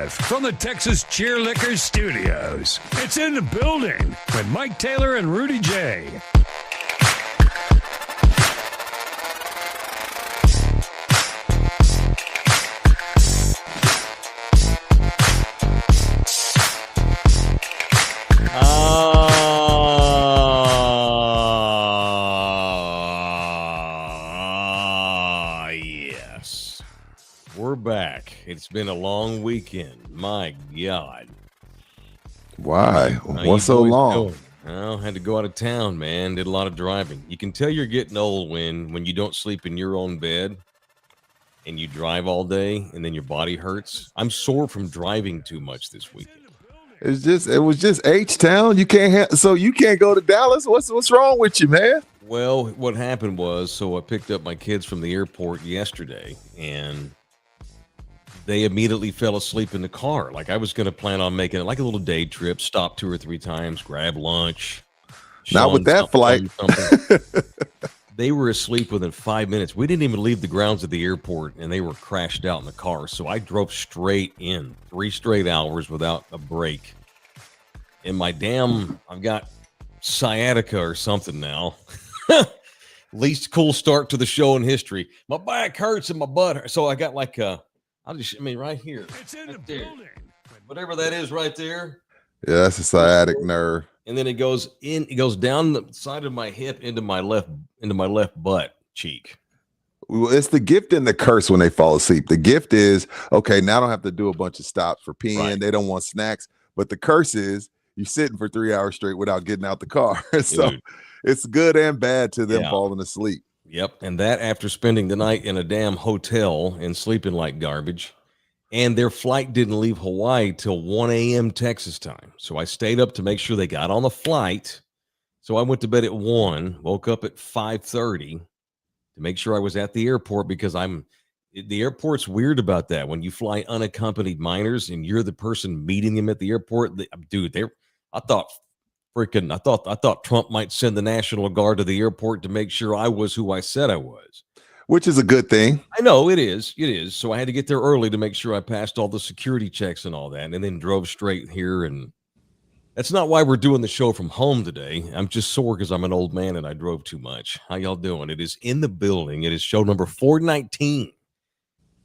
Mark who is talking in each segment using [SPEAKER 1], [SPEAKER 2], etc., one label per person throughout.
[SPEAKER 1] live from the Texas Cheerlickers Studios. It's in the building with Mike Taylor and Rudy J.
[SPEAKER 2] Yes. We're back. It's been a long weekend. My God.
[SPEAKER 3] Why?
[SPEAKER 2] How
[SPEAKER 3] What's
[SPEAKER 2] you
[SPEAKER 3] so
[SPEAKER 2] boys
[SPEAKER 3] long?
[SPEAKER 2] doing? Well, had to go out of town, man. Did a lot of driving. You can tell you're getting old when you don't sleep in your own bed and you drive all day and then your body hurts. I'm sore from driving too much this weekend.
[SPEAKER 3] It was just H-Town. You can't go to Dallas. What's wrong with you, man?
[SPEAKER 2] Well, what happened was, I picked up my kids from the airport yesterday, and they immediately fell asleep in the car. Like I was going to plan on making it like a little day trip, stop 2 or 3 times, grab lunch.
[SPEAKER 3] Not with that flight.
[SPEAKER 2] They were asleep within 5 minutes. We didn't even leave the grounds of the airport, and they were crashed out in the car. So I drove straight in 3 straight hours without a break. And I've got sciatica or something now. Least cool start to the show in history. My back hurts and my butt hurts. So I got right here.
[SPEAKER 1] It's in the
[SPEAKER 2] there.
[SPEAKER 1] building.
[SPEAKER 2] Whatever that is right there.
[SPEAKER 3] Yeah, that's a sciatic nerve.
[SPEAKER 2] And then it goes down the side of my hip into my left butt cheek.
[SPEAKER 3] Well, it's the gift and the curse when they fall asleep. The gift is, okay, now I don't have to do a bunch of stops for peeing.
[SPEAKER 2] Right.
[SPEAKER 3] They don't want snacks. But the curse is you're sitting for 3 hours straight without getting out the car. So
[SPEAKER 2] Dude.
[SPEAKER 3] it's good and bad to them falling asleep.
[SPEAKER 2] Yep. And that after spending the night in a damn hotel and sleeping like garbage. And their flight didn't leave Hawaii till 1 a.m. Texas time. So I stayed up to make sure they got on the flight. So I went to bed at 1, woke up at 5:30 to make sure I was at the airport because the airport's weird about that. When you fly unaccompanied minors and you're the person meeting them at the airport, I thought Trump might send the National Guard to the airport to make sure I was who I said I was.
[SPEAKER 3] Which is a good thing.
[SPEAKER 2] I know it is. It is. So I had to get there early to make sure I passed all the security checks and all that, and then drove straight here. And that's not why we're doing the show from home today. I'm just sore because I'm an old man and I drove too much. How y'all doing? It is in the building. It is show number 419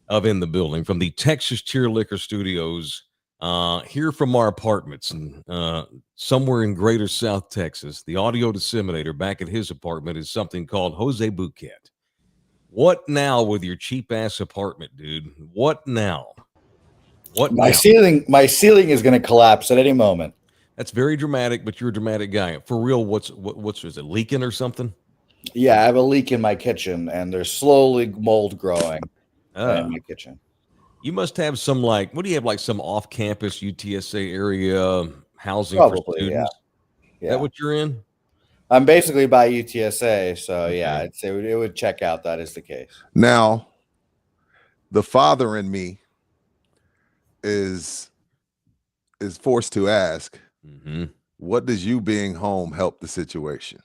[SPEAKER 2] of In the Building from the Texas Cheerlicker Studios. Here from our apartments and somewhere in greater South Texas, the audio disseminator back at his apartment is something called Jose Bouquet. What now with your cheap ass apartment, dude? What now?
[SPEAKER 4] My ceiling is going to collapse at any moment.
[SPEAKER 2] That's very dramatic, but you're a dramatic guy. For real, what's is it leaking or something?
[SPEAKER 4] Yeah, I have a leak in my kitchen, and there's slowly mold growing in my kitchen.
[SPEAKER 2] You must have some what do you have, like some off-campus UTSA area housing
[SPEAKER 4] Probably,
[SPEAKER 2] for students?
[SPEAKER 4] Yeah.
[SPEAKER 2] Is that what you're in?
[SPEAKER 4] I'm basically by UTSA, so yeah, it would check out that is the case.
[SPEAKER 3] Now, the father in me is forced to ask, what does you being home help the situation?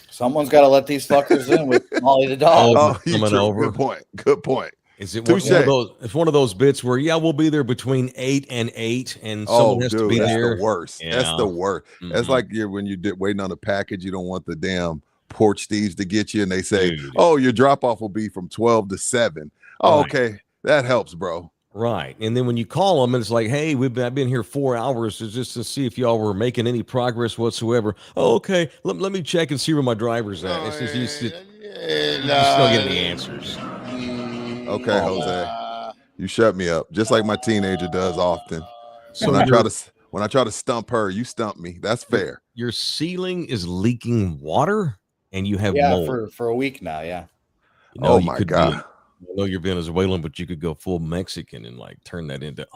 [SPEAKER 4] Someone's got to let these fuckers in with Molly the dog.
[SPEAKER 2] Coming over.
[SPEAKER 3] Good point.
[SPEAKER 2] Is it one of those? It's one of those bits where we'll be there between 8 and 8, and someone has to be there.
[SPEAKER 3] That's the worst.
[SPEAKER 2] Yeah.
[SPEAKER 3] That's the worst. That's like when you waiting on a package. You don't want the damn porch thieves to get you, and they say,
[SPEAKER 2] Dude.
[SPEAKER 3] "Oh, your drop off will be from 12 to 7." Oh,
[SPEAKER 2] Right.
[SPEAKER 3] okay, that helps, bro.
[SPEAKER 2] Right, and then when you call them, and it's like, "Hey, I've been here 4 hours just to see if y'all were making any progress whatsoever." Oh, okay. Let me check and see where my driver's at. It's just you still get any answers.
[SPEAKER 3] Okay, Jose. You shut me up, just like my teenager does often.
[SPEAKER 2] So
[SPEAKER 3] when I try to stump her, you stump me. That's fair.
[SPEAKER 2] Your ceiling is leaking water, and you have
[SPEAKER 4] Yeah,
[SPEAKER 2] mold.
[SPEAKER 4] for a week now. Yeah.
[SPEAKER 3] Oh my God.
[SPEAKER 2] I know you're Venezuelan, but you could go full Mexican and turn that into,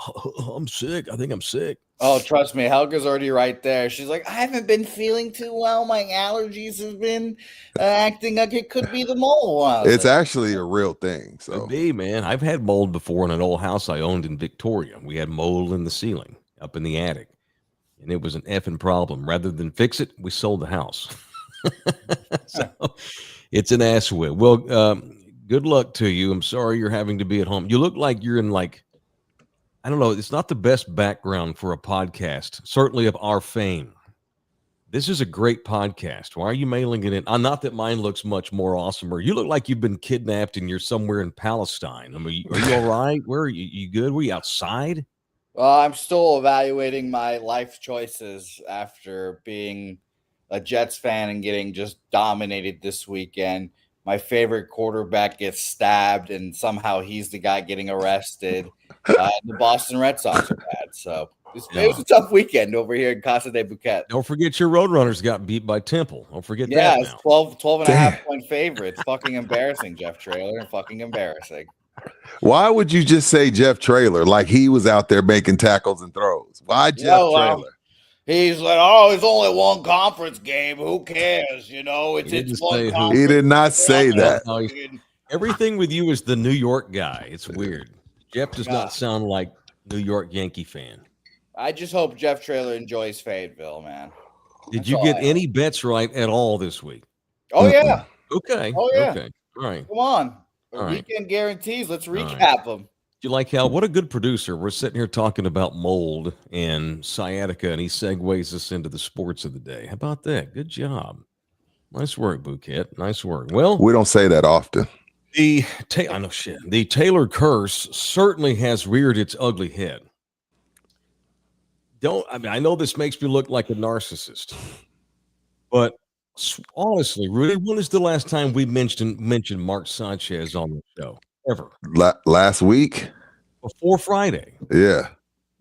[SPEAKER 2] I'm sick. I think I'm sick.
[SPEAKER 4] Oh, trust me, Helga's already right there. She's like, I haven't been feeling too well. My allergies have been acting like it could be the mold.
[SPEAKER 3] It's actually a real thing. So
[SPEAKER 2] Could be, man. I've had mold before in an old house I owned in Victoria. We had mold in the ceiling up in the attic, and it was an effing problem. Rather than fix it, we sold the house. So it's an ass whip. Well, good luck to you. I'm sorry you're having to be at home. You look like you're in I don't know. It's not the best background for a podcast, certainly of our fame. This is a great podcast. Why are you mailing it in? Not that mine looks much more awesomer. You look like you've been kidnapped and you're somewhere in Palestine. I mean, are you all right? Where are you? You good? Were you outside?
[SPEAKER 4] Well, I'm still evaluating my life choices after being a Jets fan and getting just dominated this weekend. My favorite quarterback gets stabbed, and somehow he's the guy getting arrested. The Boston Red Sox are bad. So it was a tough weekend over here in Casa de Buquet.
[SPEAKER 2] Don't forget your Roadrunners got beat by Temple. Don't forget that.
[SPEAKER 4] Yeah,
[SPEAKER 2] it's
[SPEAKER 4] 12 and a half point favorite. It's fucking embarrassing, Jeff Traylor, and fucking embarrassing.
[SPEAKER 3] Why would you just say Jeff Traylor like he was out there making tackles and throws? Why Jeff Traylor?
[SPEAKER 4] He's like, oh, it's only one conference game. Who cares? You know, it's one conference.
[SPEAKER 3] He did not say that.
[SPEAKER 2] Everything with you is the New York guy. It's weird. Jeff does not sound like New York Yankee fan.
[SPEAKER 4] I just hope Jeff Traylor enjoys Fayetteville, man.
[SPEAKER 2] Did you get any bets right at all this week?
[SPEAKER 4] Oh, yeah.
[SPEAKER 2] Okay.
[SPEAKER 4] Oh, yeah.
[SPEAKER 2] Okay. All right.
[SPEAKER 4] Come on. Weekend guarantees. Let's recap them. You
[SPEAKER 2] like how what a good producer. We're sitting here talking about mold and sciatica, and he segues us into the sports of the day. How about that? Good job. Nice work, Bouquet. Nice work. Well,
[SPEAKER 3] we don't say that often.
[SPEAKER 2] The Taylor curse certainly has reared its ugly head. I know this makes me look like a narcissist, but honestly, Rudy, when is the last time we mentioned Mark Sanchez on the show? Ever.
[SPEAKER 3] Last week?
[SPEAKER 2] Before Friday.
[SPEAKER 3] Yeah.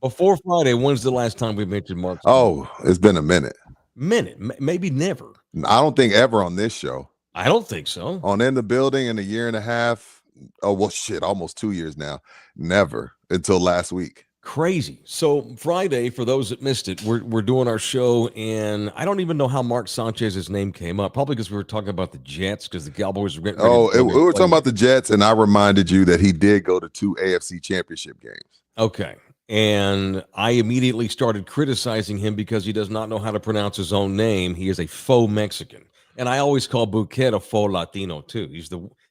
[SPEAKER 2] Before Friday, when's the last time we mentioned Mark Sanchez?
[SPEAKER 3] Oh, it's been a minute.
[SPEAKER 2] Maybe never.
[SPEAKER 3] I don't think ever on this show.
[SPEAKER 2] I don't think so.
[SPEAKER 3] On In the Building in a year and a half. Oh, well, shit, almost 2 years now. Never until last week.
[SPEAKER 2] Crazy. So Friday, for those that missed it, we're doing our show, and I don't even know how Mark Sanchez's name came up. Probably because we were talking about the Jets, because the Cowboys were getting ready.
[SPEAKER 3] We were talking about the Jets, and I reminded you that he did go to 2 AFC Championship games.
[SPEAKER 2] Okay. And I immediately started criticizing him because he does not know how to pronounce his own name. He is a faux Mexican. And I always call Bouquet a faux Latino, too.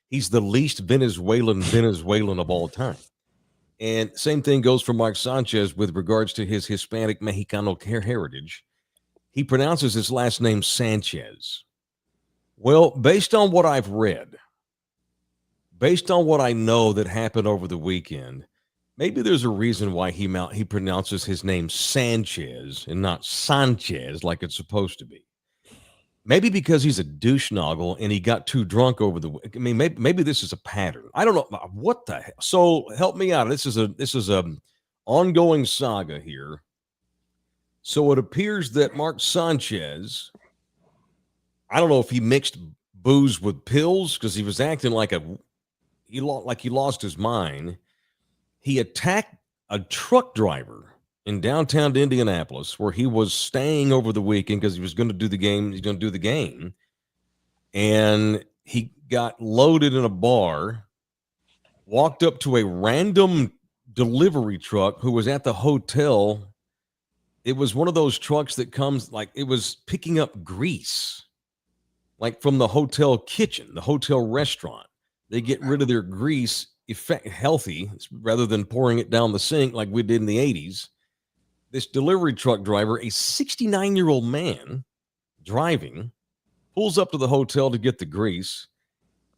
[SPEAKER 2] He's the least Venezuelan of all time. And same thing goes for Mark Sanchez with regards to his Hispanic Mexicano heritage. He pronounces his last name Sanchez. Well, based on what I've read, based on what I know that happened over the weekend, maybe there's a reason why he pronounces his name Sanchez and not Sanchez like it's supposed to be. Maybe because he's a douche noggle and he got too drunk over the. I mean, maybe this is a pattern. I don't know what the hell. So help me out. This is a ongoing saga here. So it appears that Mark Sanchez, I don't know if he mixed booze with pills because he was acting like he lost his mind. He attacked a truck driver in downtown Indianapolis, where he was staying over the weekend because he was going to do the game. He's going to do the game. And he got loaded in a bar, walked up to a random delivery truck who was at the hotel. It was one of those trucks that comes it was picking up grease, like from the hotel kitchen, the hotel restaurant. They get rid of their grease healthy rather than pouring it down the sink like we did in the 80s. This delivery truck driver, a 69-year-old man driving, pulls up to the hotel to get the grease.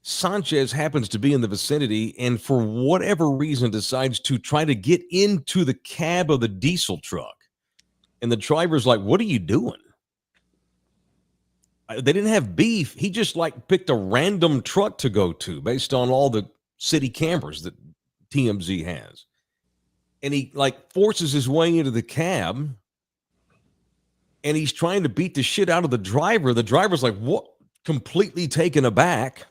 [SPEAKER 2] Sanchez happens to be in the vicinity and for whatever reason decides to try to get into the cab of the diesel truck. And the driver's like, what are you doing? They didn't have beef. He just picked a random truck to go to based on all the city cameras that TMZ has. And he forces his way into the cab and he's trying to beat the shit out of the driver. The driver's like, what? Completely taken aback.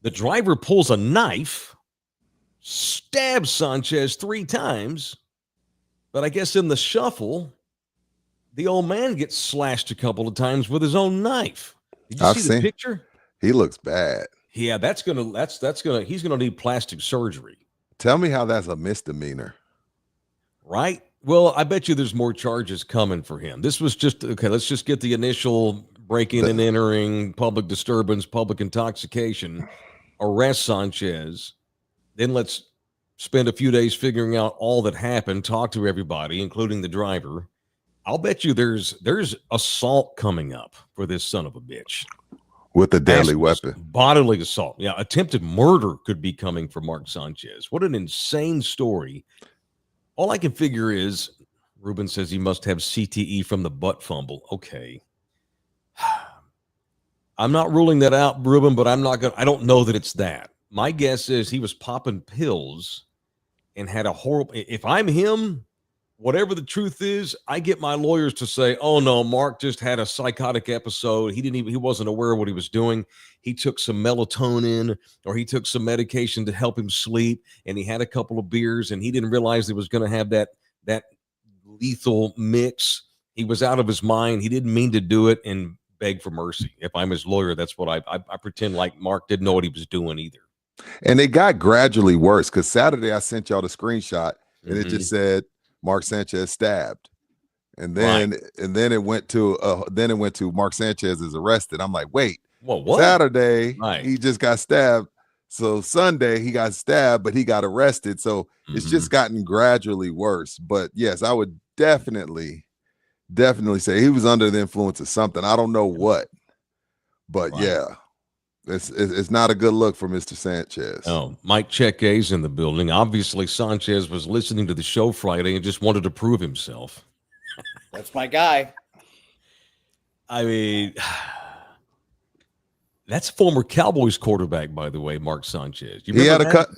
[SPEAKER 2] The driver pulls a knife, stabs Sanchez 3 times. But I guess in the shuffle, the old man gets slashed a couple of times with his own knife. Did you see the picture?
[SPEAKER 3] He looks bad.
[SPEAKER 2] Yeah, he's gonna need plastic surgery.
[SPEAKER 3] Tell me how that's a misdemeanor.
[SPEAKER 2] Right? Well, I bet you there's more charges coming for him. This was just, okay, let's just get the initial breaking and entering, public disturbance, public intoxication, arrest Sanchez. Then let's spend a few days figuring out all that happened, talk to everybody, including the driver. I'll bet you there's assault coming up for this son of a bitch.
[SPEAKER 3] With a deadly weapon.
[SPEAKER 2] Bodily assault. Yeah, attempted murder could be coming for Mark Sanchez. What an insane story. All I can figure is, Ruben says he must have CTE from the butt fumble. Okay. I'm not ruling that out, Ruben, but I don't know that it's that. My guess is he was popping pills and had a horrible, if I'm him, whatever the truth is, I get my lawyers to say, oh no, Mark just had a psychotic episode. He wasn't aware of what he was doing. He took some melatonin or he took some medication to help him sleep, and he had a couple of beers and he didn't realize he was going to have that lethal mix. He was out of his mind. He didn't mean to do it, and beg for mercy. If I'm his lawyer, that's what I pretend like Mark didn't know what he was doing either.
[SPEAKER 3] And it got gradually worse because Saturday I sent y'all the screenshot and it just said Mark Sanchez stabbed, and then it went to Mark Sanchez is arrested. I'm like, wait,
[SPEAKER 2] what?
[SPEAKER 3] Saturday he just got stabbed, so Sunday he got stabbed, but he got arrested. So it's just gotten gradually worse. But yes, I would definitely say he was under the influence of something. I don't know what, but yeah. It's not a good look for Mr. Sanchez.
[SPEAKER 2] Oh, Mike Cheque's in the building. Obviously, Sanchez was listening to the show Friday and just wanted to prove himself.
[SPEAKER 4] That's my guy.
[SPEAKER 2] I mean, that's former Cowboys quarterback, by the way, Mark Sanchez.
[SPEAKER 3] He had a cup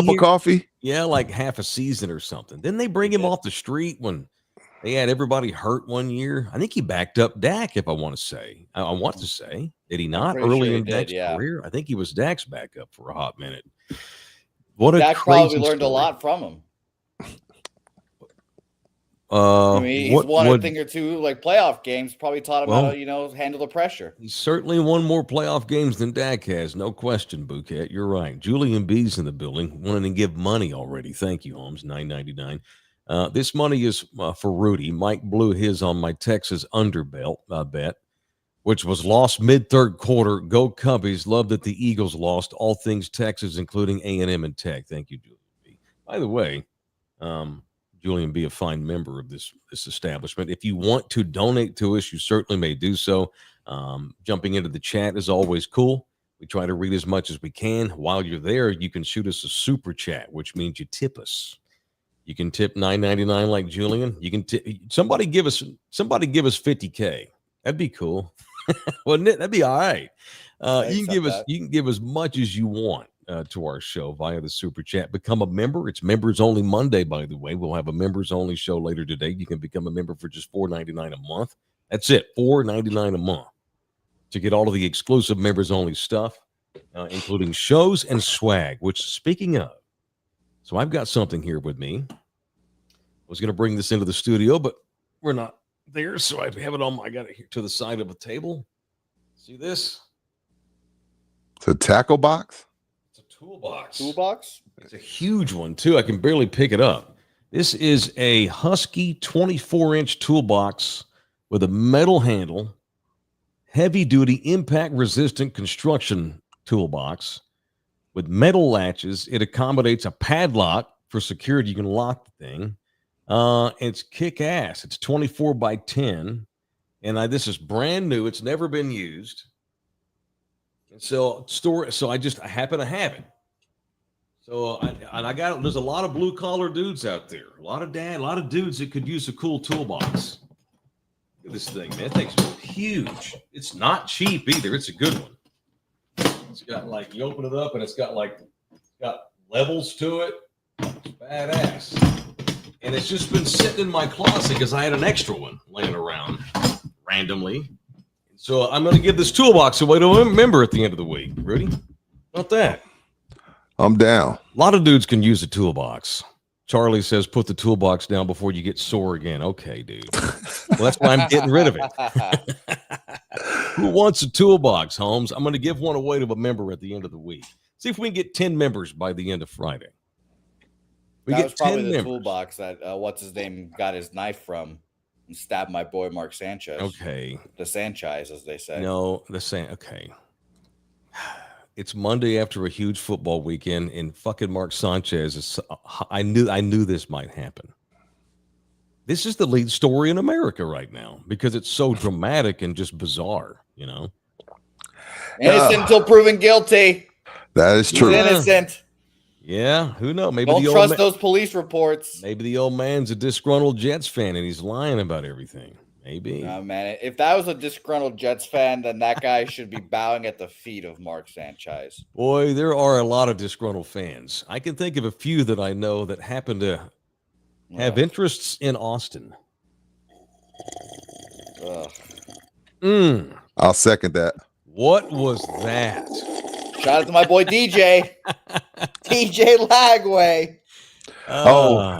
[SPEAKER 3] of coffee?
[SPEAKER 2] Yeah, like half a season or something. Didn't they bring him off the street when they had everybody hurt one year? I think he backed up Dak, if I want to say. I want to say. Did he not early in Dak's career? I think he was Dak's backup for a hot minute. What a
[SPEAKER 4] Dak
[SPEAKER 2] crazy
[SPEAKER 4] probably learned
[SPEAKER 2] story.
[SPEAKER 4] a lot from him. I mean, he's won a thing or two like playoff games. Probably taught him how to, handle the pressure.
[SPEAKER 2] He's certainly won more playoff games than Dak has, no question. Bouquet, you're right. Julian B's in the building, wanting to give money already. Thank you, Holmes. $9.99. This money is for Rudy. Mike blew his on my Texas underbelt bet, which was lost mid-third quarter. Go Cubbies. Love that the Eagles lost. All things Texas, including A&M and Tech. Thank you, Julian B. By the way, Julian B, a fine member of this establishment. If you want to donate to us, you certainly may do so. Jumping into the chat is always cool. We try to read as much as we can. While you're there, you can shoot us a super chat, which means you tip us. You can tip $9.99 like Julian. You can somebody give us $50K. That'd be cool. Wouldn't it? That'd be all right. You can give as much as you want to our show via the super chat. Become a member. It's members only Monday, by the way. We'll have a members only show later today. You can become a member for just $4.99 a month. That's it, $4.99 a month to get all of the exclusive members only stuff, including shows and swag. Which, speaking of, so I've got something here with me. I was going to bring this into the studio, but we're not there, so I have it on. I got it here to the side of a table. See this?
[SPEAKER 3] It's a tackle box.
[SPEAKER 2] It's a toolbox.
[SPEAKER 4] Toolbox?
[SPEAKER 2] It's a huge one too. I can barely pick it up. This is a Husky 24-inch toolbox with a metal handle, heavy-duty impact-resistant construction toolbox with metal latches. It accommodates a padlock for security. You can lock the thing. It's kick-ass. It's 24 by 10. And this is brand new. It's never been used. And so I happen to have it. So I got, there's a lot of blue collar dudes out there. A lot of dudes that could use a cool toolbox. Look at this thing, man. That thing's huge. It's not cheap either. It's a good one. It's got you open it up and it's got levels to it. It's badass. And it's just been sitting in my closet because I had an extra one laying around randomly. So I'm going to give this toolbox away to a member at the end of the week. Rudy, about that?
[SPEAKER 3] I'm down.
[SPEAKER 2] A lot of dudes can use a toolbox. Charlie says, put the toolbox down before you get sore again. Okay, dude. Well, that's why I'm getting rid of it. Who wants a toolbox, Holmes? I'm going to give one away to a member at the end of the week. See if we can get 10 members by the end of Friday.
[SPEAKER 4] That was probably the toolbox that what's-his-name got his knife from and stabbed my boy Mark Sanchez.
[SPEAKER 2] Okay.
[SPEAKER 4] The Sanchez, as they say.
[SPEAKER 2] No, okay. It's Monday after a huge football weekend, and fucking Mark Sanchez is. I knew this might happen. This is the lead story in America right now because it's so dramatic and just bizarre,
[SPEAKER 4] Innocent until proven guilty.
[SPEAKER 3] That is true.
[SPEAKER 4] He's innocent.
[SPEAKER 2] Yeah, who knows? Maybe
[SPEAKER 4] Don't trust those police reports.
[SPEAKER 2] Maybe the old man's a disgruntled Jets fan and he's lying about everything. Maybe.
[SPEAKER 4] No, man. If that was a disgruntled Jets fan, then that guy should be bowing at the feet of Mark Sanchez.
[SPEAKER 2] Boy, there are a lot of disgruntled fans. I can think of a few that I know that happen to have interests in Austin.
[SPEAKER 3] I'll second that.
[SPEAKER 2] What was that?
[SPEAKER 4] Shout out to my boy DJ. DJ Lagway.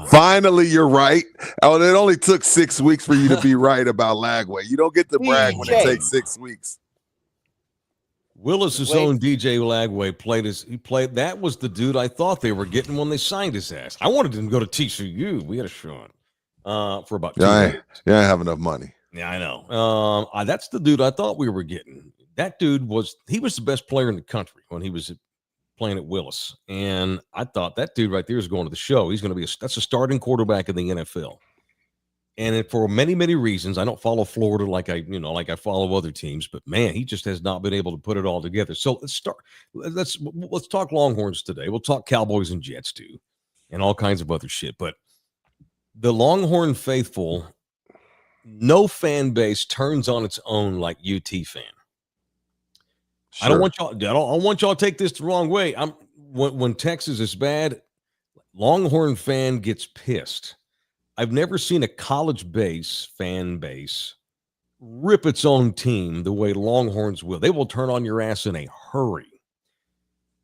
[SPEAKER 3] Finally, you're right. Oh, it only took 6 weeks for you to be right about Lagway. You don't get to brag when it takes 6 weeks.
[SPEAKER 2] Willis's own DJ Lagway played. That was the dude I thought they were getting when they signed his ass. I wanted him to go to TCU. We had a show for about 2 years.
[SPEAKER 3] Yeah, I have enough money.
[SPEAKER 2] Yeah, I know. That's the dude I thought we were getting. That dude was the best player in the country when he was playing at Willis. And I thought that dude right there is going to the show. He's going to be that's a starting quarterback in the NFL. And for many, many reasons, I don't follow Florida like I follow other teams, but man, he just has not been able to put it all together. So let's talk Longhorns today. We'll talk Cowboys and Jets too, and all kinds of other shit. But the Longhorn faithful, no fan base turns on its own like UT fan. Sure. I don't want y'all to take this the wrong way. When Texas is bad, Longhorn fan gets pissed. I've never seen a college fan base rip its own team the way Longhorns will. They will turn on your ass in a hurry.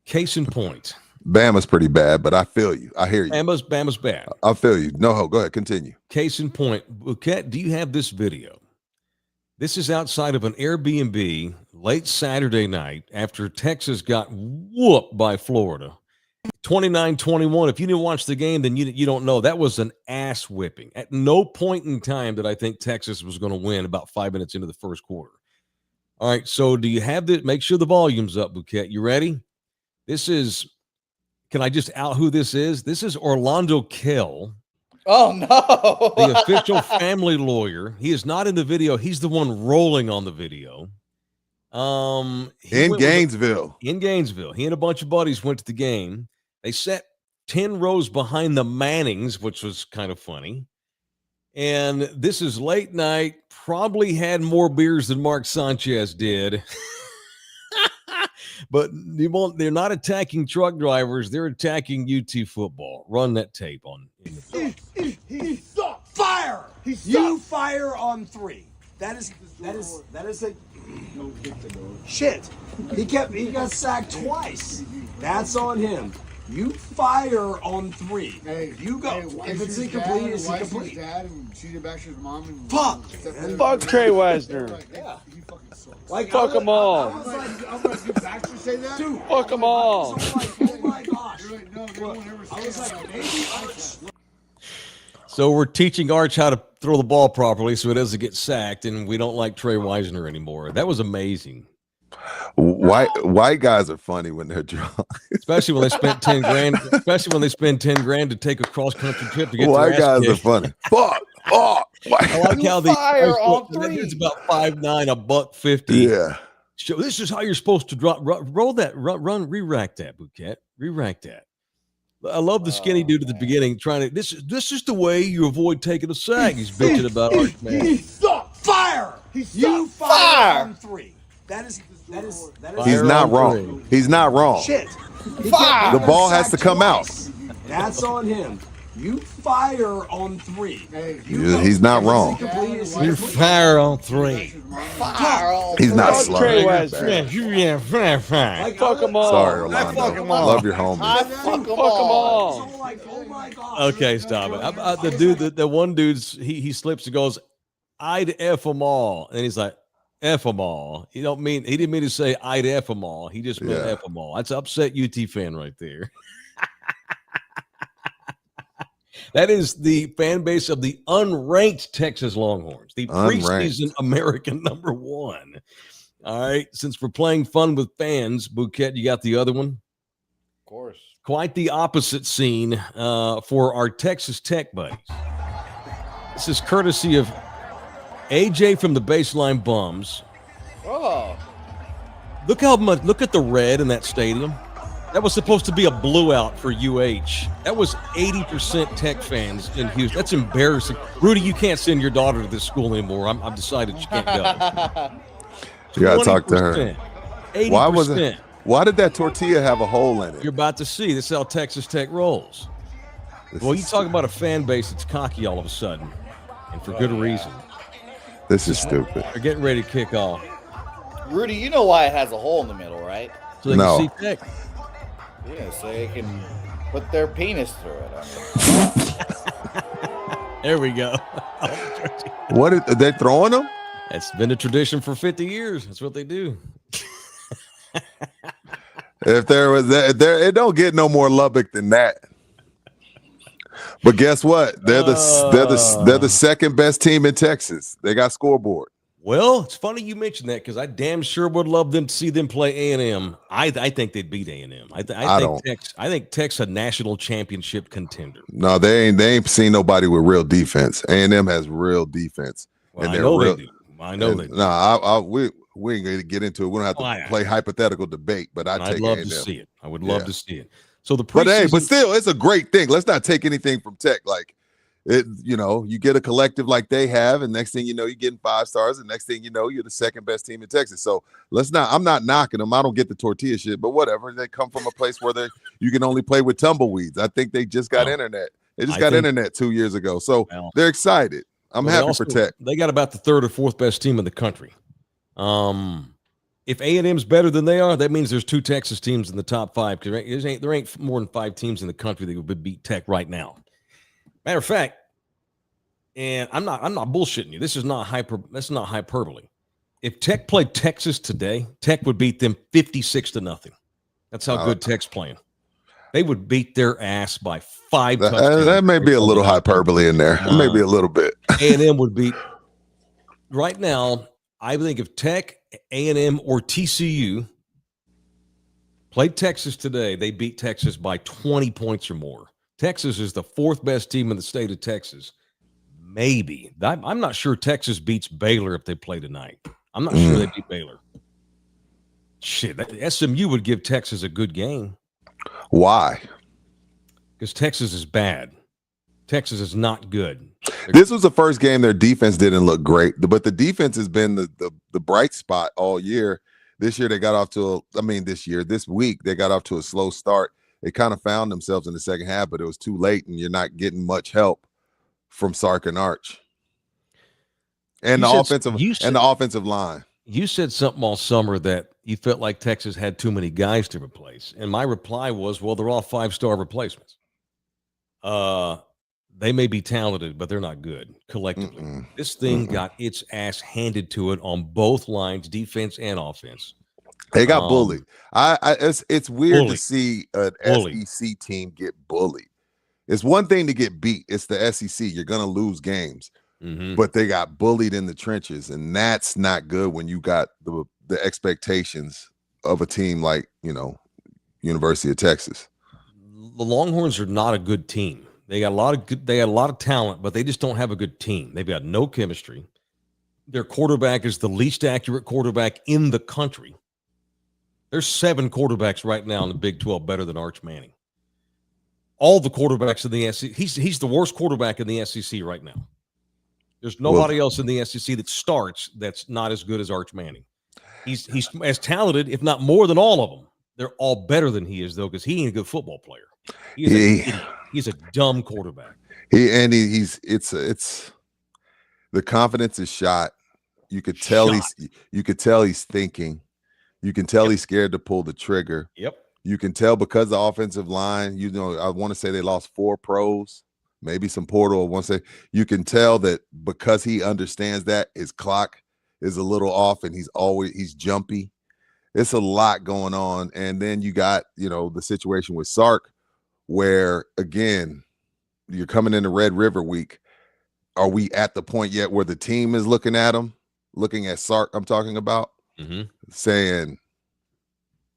[SPEAKER 2] Case in point.
[SPEAKER 3] Bama's pretty bad, but I feel you. I hear you.
[SPEAKER 2] Bama's bad.
[SPEAKER 3] I feel you. No, go ahead. Continue.
[SPEAKER 2] Case in point. Bouquet, do you have this video? This is outside of an Airbnb late Saturday night after Texas got whooped by Florida. 29-21. If you didn't watch the game, then you don't know. That was an ass whipping. At no point in time did I think Texas was going to win about 5 minutes into the first quarter. All right, so do you have the – make sure the volume's up, Bouquet. You ready? This is – can I just out who this is? This is Orlando Kell.
[SPEAKER 4] Oh, no.
[SPEAKER 2] The official family lawyer. He is not in the video. He's the one rolling on the video.
[SPEAKER 3] In Gainesville.
[SPEAKER 2] He and a bunch of buddies went to the game. They sat 10 rows behind the Mannings, which was kind of funny. And this is late night, probably had more beers than Mark Sanchez did. But they're not attacking truck drivers. They're attacking UT football. Run that tape on.
[SPEAKER 5] He sucks. Fire. You fire on 3. That is a shit. He got sacked twice. That's on him. You fire on 3.
[SPEAKER 6] Hey,
[SPEAKER 5] you go. If it's incomplete, it's incomplete.
[SPEAKER 6] Dad and CJ Baxter's mom and
[SPEAKER 5] fuck.
[SPEAKER 7] Fuck Trey Wisner.
[SPEAKER 5] Yeah.
[SPEAKER 6] He fucking sucks.
[SPEAKER 7] Like fuck them all.
[SPEAKER 6] I was like, did Baxter say that?
[SPEAKER 5] Dude,
[SPEAKER 7] fuck them all.
[SPEAKER 5] So like, oh my gosh.
[SPEAKER 6] You're like, no, they won't ever say
[SPEAKER 5] I was
[SPEAKER 6] that.
[SPEAKER 5] like, maybe Arch.
[SPEAKER 2] So we're teaching Arch how to throw the ball properly so it doesn't get sacked, and we don't like Trey Wisner anymore. That was amazing.
[SPEAKER 3] White guys are funny when they're drunk.
[SPEAKER 2] Especially when they spent 10 grand. Especially when they spend 10 grand to take a cross country trip to get
[SPEAKER 3] White
[SPEAKER 2] their ass
[SPEAKER 3] guys
[SPEAKER 2] kicked.
[SPEAKER 3] are funny. Fuck. Oh,
[SPEAKER 2] I like how the
[SPEAKER 4] fire on 3.
[SPEAKER 2] It's about 5'9", $150.
[SPEAKER 3] Yeah.
[SPEAKER 2] So this is how you're supposed to drop. Roll that. Run. Re-rack that, Bouquet. Re-rack that. I love the skinny dude at the beginning trying to. This is the way you avoid taking a sack. He's bitching about Arch Man.
[SPEAKER 5] He sucks. Fire. You fire on 3. That is.
[SPEAKER 3] He's not wrong. He's not wrong.
[SPEAKER 5] Shit.
[SPEAKER 3] The ball has to come out.
[SPEAKER 5] That's on him. You fire on 3.
[SPEAKER 6] Hey,
[SPEAKER 3] He's not wrong.
[SPEAKER 2] You fire on 3.
[SPEAKER 4] Fire on
[SPEAKER 3] He's not
[SPEAKER 7] Fuck
[SPEAKER 3] slow.
[SPEAKER 7] Trey Wisner.
[SPEAKER 2] Yeah.
[SPEAKER 7] Fuck them all.
[SPEAKER 3] Sorry, Orlando.
[SPEAKER 7] Fuck them all.
[SPEAKER 3] Love your homie.
[SPEAKER 4] Fuck them
[SPEAKER 7] Fuck them
[SPEAKER 4] all.
[SPEAKER 7] all.
[SPEAKER 5] Like, oh my gosh.
[SPEAKER 2] Okay, stop it. The dude, the one dude's he slips and goes, "I'd F them all," and he's like, "F them all." He didn't mean to say I'd F them all. He just meant F them all. That's an upset UT fan right there. That is the fan base of the unranked Texas Longhorns, the preseason American #1. All right. Since we're playing fun with fans, Bouquet, you got the other one?
[SPEAKER 4] Of course.
[SPEAKER 2] Quite the opposite scene for our Texas Tech buddies. This is courtesy of AJ from the Baseline Bums.
[SPEAKER 4] Oh.
[SPEAKER 2] Look at the red in that stadium. That was supposed to be a blowout for UH. That was 80% Tech fans in Houston. That's embarrassing. Rudy, you can't send your daughter to this school anymore. I've decided you can't go.
[SPEAKER 3] You gotta talk to her.
[SPEAKER 2] 80%.
[SPEAKER 3] Why did that tortilla have a hole in it?
[SPEAKER 2] You're about to see. This is how Texas Tech rolls. Well, you talk about a fan base that's cocky all of a sudden, and for good reason.
[SPEAKER 3] This is stupid.
[SPEAKER 2] They're getting ready to kick off.
[SPEAKER 4] Rudy, you know why it has a hole in the middle, right?
[SPEAKER 2] So they can see Tech.
[SPEAKER 4] Yeah, so they can put their penis through it.
[SPEAKER 2] There we go.
[SPEAKER 3] What are they throwing them?
[SPEAKER 2] It's been a tradition for 50 years. That's what they do.
[SPEAKER 3] If there was that, it don't get no more Lubbock than that. But guess what? They're the second best team in Texas. They got scoreboard.
[SPEAKER 2] Well, it's funny you mentioned that because I damn sure would love them to see them play A&M. I think they'd beat A&M. I think Tech's a national championship contender.
[SPEAKER 3] No, they ain't seen nobody with real defense. A&M has real defense.
[SPEAKER 2] Well,
[SPEAKER 3] and
[SPEAKER 2] I know they do. I know they do.
[SPEAKER 3] No, we ain't going to get into it. We don't have to play hypothetical debate, but I'd
[SPEAKER 2] love
[SPEAKER 3] A&M.
[SPEAKER 2] to see it. I would love to see it. So the
[SPEAKER 3] but still, it's a great thing. Let's not take anything from Tech. Like it, you get a collective like they have, and next thing you know, you're getting 5 stars, and next thing you know, you're the second best team in Texas. So I'm not knocking them. I don't get the tortilla shit, but whatever. They come from a place where you can only play with tumbleweeds. I think they just got internet. They just got internet 2 years ago. So they're excited. I'm happy for Tech.
[SPEAKER 2] They got about the 3rd or 4th best team in the country. If A&M's better than they are, that means there's 2 Texas teams in the top 5. Because there ain't more than 5 teams in the country that would beat Tech right now. Matter of fact, and I'm not bullshitting you. This is not that's not hyperbole. If Tech played Texas today, Tech would beat them 56-0. That's how good Tech's playing. They would beat their ass by 5 touchdowns.
[SPEAKER 3] That may be a little hyperbole in there. Maybe a little bit.
[SPEAKER 2] A&M would beat right now. I think if Tech, A&M, or TCU played Texas today, they beat Texas by 20 points or more. Texas is the 4th best team in the state of Texas. Maybe. I'm not sure Texas beats Baylor if they play tonight. I'm not sure they beat Baylor. Shit, SMU would give Texas a good game.
[SPEAKER 3] Why?
[SPEAKER 2] Because Texas is bad. Texas is not good.
[SPEAKER 3] This was the first game their defense didn't look great, but the defense has been the bright spot all year. This year they got off to this week they got off to a slow start. They kind of found themselves in the second half, but it was too late, and you're not getting much help from Sark and Arch. And the offensive line.
[SPEAKER 2] You said something all summer that you felt like Texas had too many guys to replace. And my reply was, well, they're all 5-star replacements. They may be talented, but they're not good collectively. This thing got its ass handed to it on both lines, defense and offense.
[SPEAKER 3] They got bullied. It's weird to see an SEC team get bullied. It's one thing to get beat. It's the SEC. You're going to lose games. But they got bullied in the trenches, and that's not good when you got the expectations of a team like, University of Texas.
[SPEAKER 2] The Longhorns are not a good team. They got a lot of talent, but they just don't have a good team. They've got no chemistry. Their quarterback is the least accurate quarterback in the country. There's 7 quarterbacks right now in the Big 12 better than Arch Manning. All the quarterbacks in the SEC, he's the worst quarterback in the SEC right now. There's nobody else in the SEC that starts that's not as good as Arch Manning. He's as talented, if not more than all of them. They're all better than he is, though, because he ain't a good football player. He's a dumb quarterback.
[SPEAKER 3] It's the confidence is shot. You could tell he's thinking. You can tell he's scared to pull the trigger.
[SPEAKER 2] Yep.
[SPEAKER 3] You can tell because the offensive line, I want to say they lost 4 pros, maybe some portal. You can tell that because he understands that his clock is a little off and he's jumpy. It's a lot going on. And then you got, the situation with Sark where, again, you're coming into Red River week. Are we at the point yet where the team is looking at him, looking at Sark I'm talking about? saying,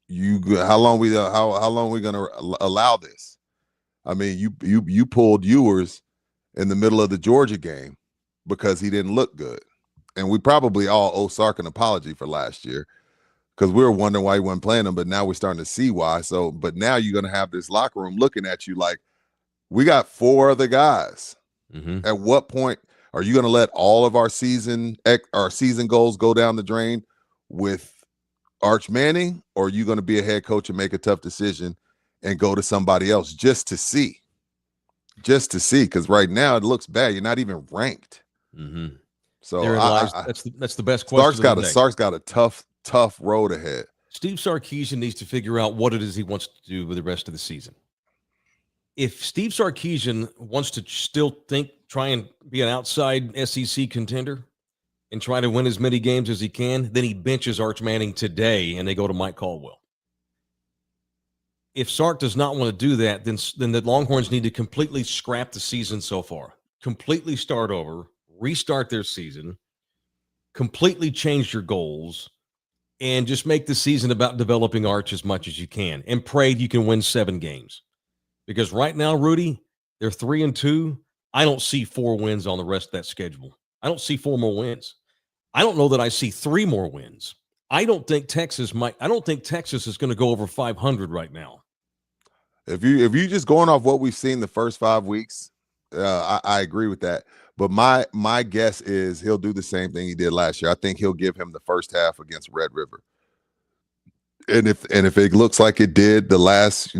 [SPEAKER 3] how long we going to allow this? I mean, you pulled Ewers in the middle of the Georgia game because he didn't look good. And we probably all owe Sark an apology for last year because we were wondering why he wasn't playing him, but now we're starting to see why. So, but now you're going to have this locker room looking at you like, we got 4 other guys. At what point are you going to let all of our season goals go down the drain with Arch Manning, or are you going to be a head coach and make a tough decision and go to somebody else just to see? Just to see, because right now it looks bad. You're not even ranked. So
[SPEAKER 2] that's the best question.
[SPEAKER 3] Sark's got a tough road ahead.
[SPEAKER 2] Steve Sarkisian needs to figure out what it is he wants to do with the rest of the season. If Steve Sarkisian wants to still try and be an outside SEC contender and try to win as many games as he can, then he benches Arch Manning today and they go to Mike Caldwell. If Sark does not want to do that, then the Longhorns need to completely scrap the season so far, completely start over, restart their season, completely change your goals, and just make the season about developing Arch as much as you can and pray you can win 7 games. Because right now, Rudy, they're 3-2. I don't see 4 wins on the rest of that schedule. I don't see 4 more wins. I don't know that I see 3 more wins. I don't think Texas is going to go over 500 right now.
[SPEAKER 3] If you just going off what we've seen the first 5 weeks, I agree with that. But my guess is he'll do the same thing he did last year. I think he'll give him the first half against Red River. And if it looks like it did the last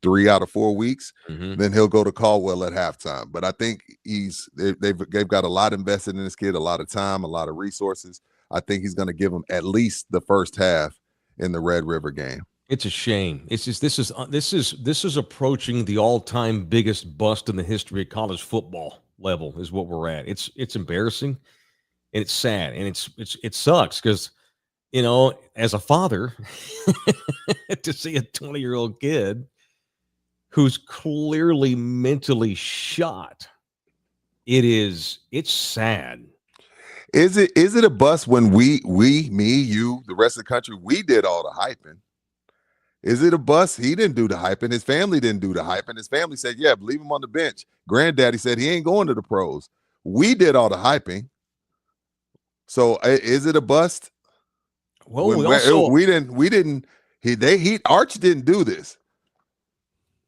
[SPEAKER 3] 3 out of 4 weeks, then he'll go to Caldwell at halftime. But I think they've got a lot invested in this kid, a lot of time, a lot of resources. I think he's going to give him at least the first half in the Red River game.
[SPEAKER 2] It's a shame. It's just this is approaching the all-time biggest bust in the history of college football level is what we're at. It's embarrassing and it's sad and it sucks because as a father to see a 20-year-old kid who's clearly mentally shot, it's sad.
[SPEAKER 3] Is it a bust when me, you, the rest of the country, we did all the hyping? Is it a bust? He didn't do the hyping. His family didn't do the hyping. His family said, yeah, leave him on the bench. Granddaddy said he ain't going to the pros. We did all the hyping. So is it a bust?
[SPEAKER 2] Well,
[SPEAKER 3] Arch didn't do this.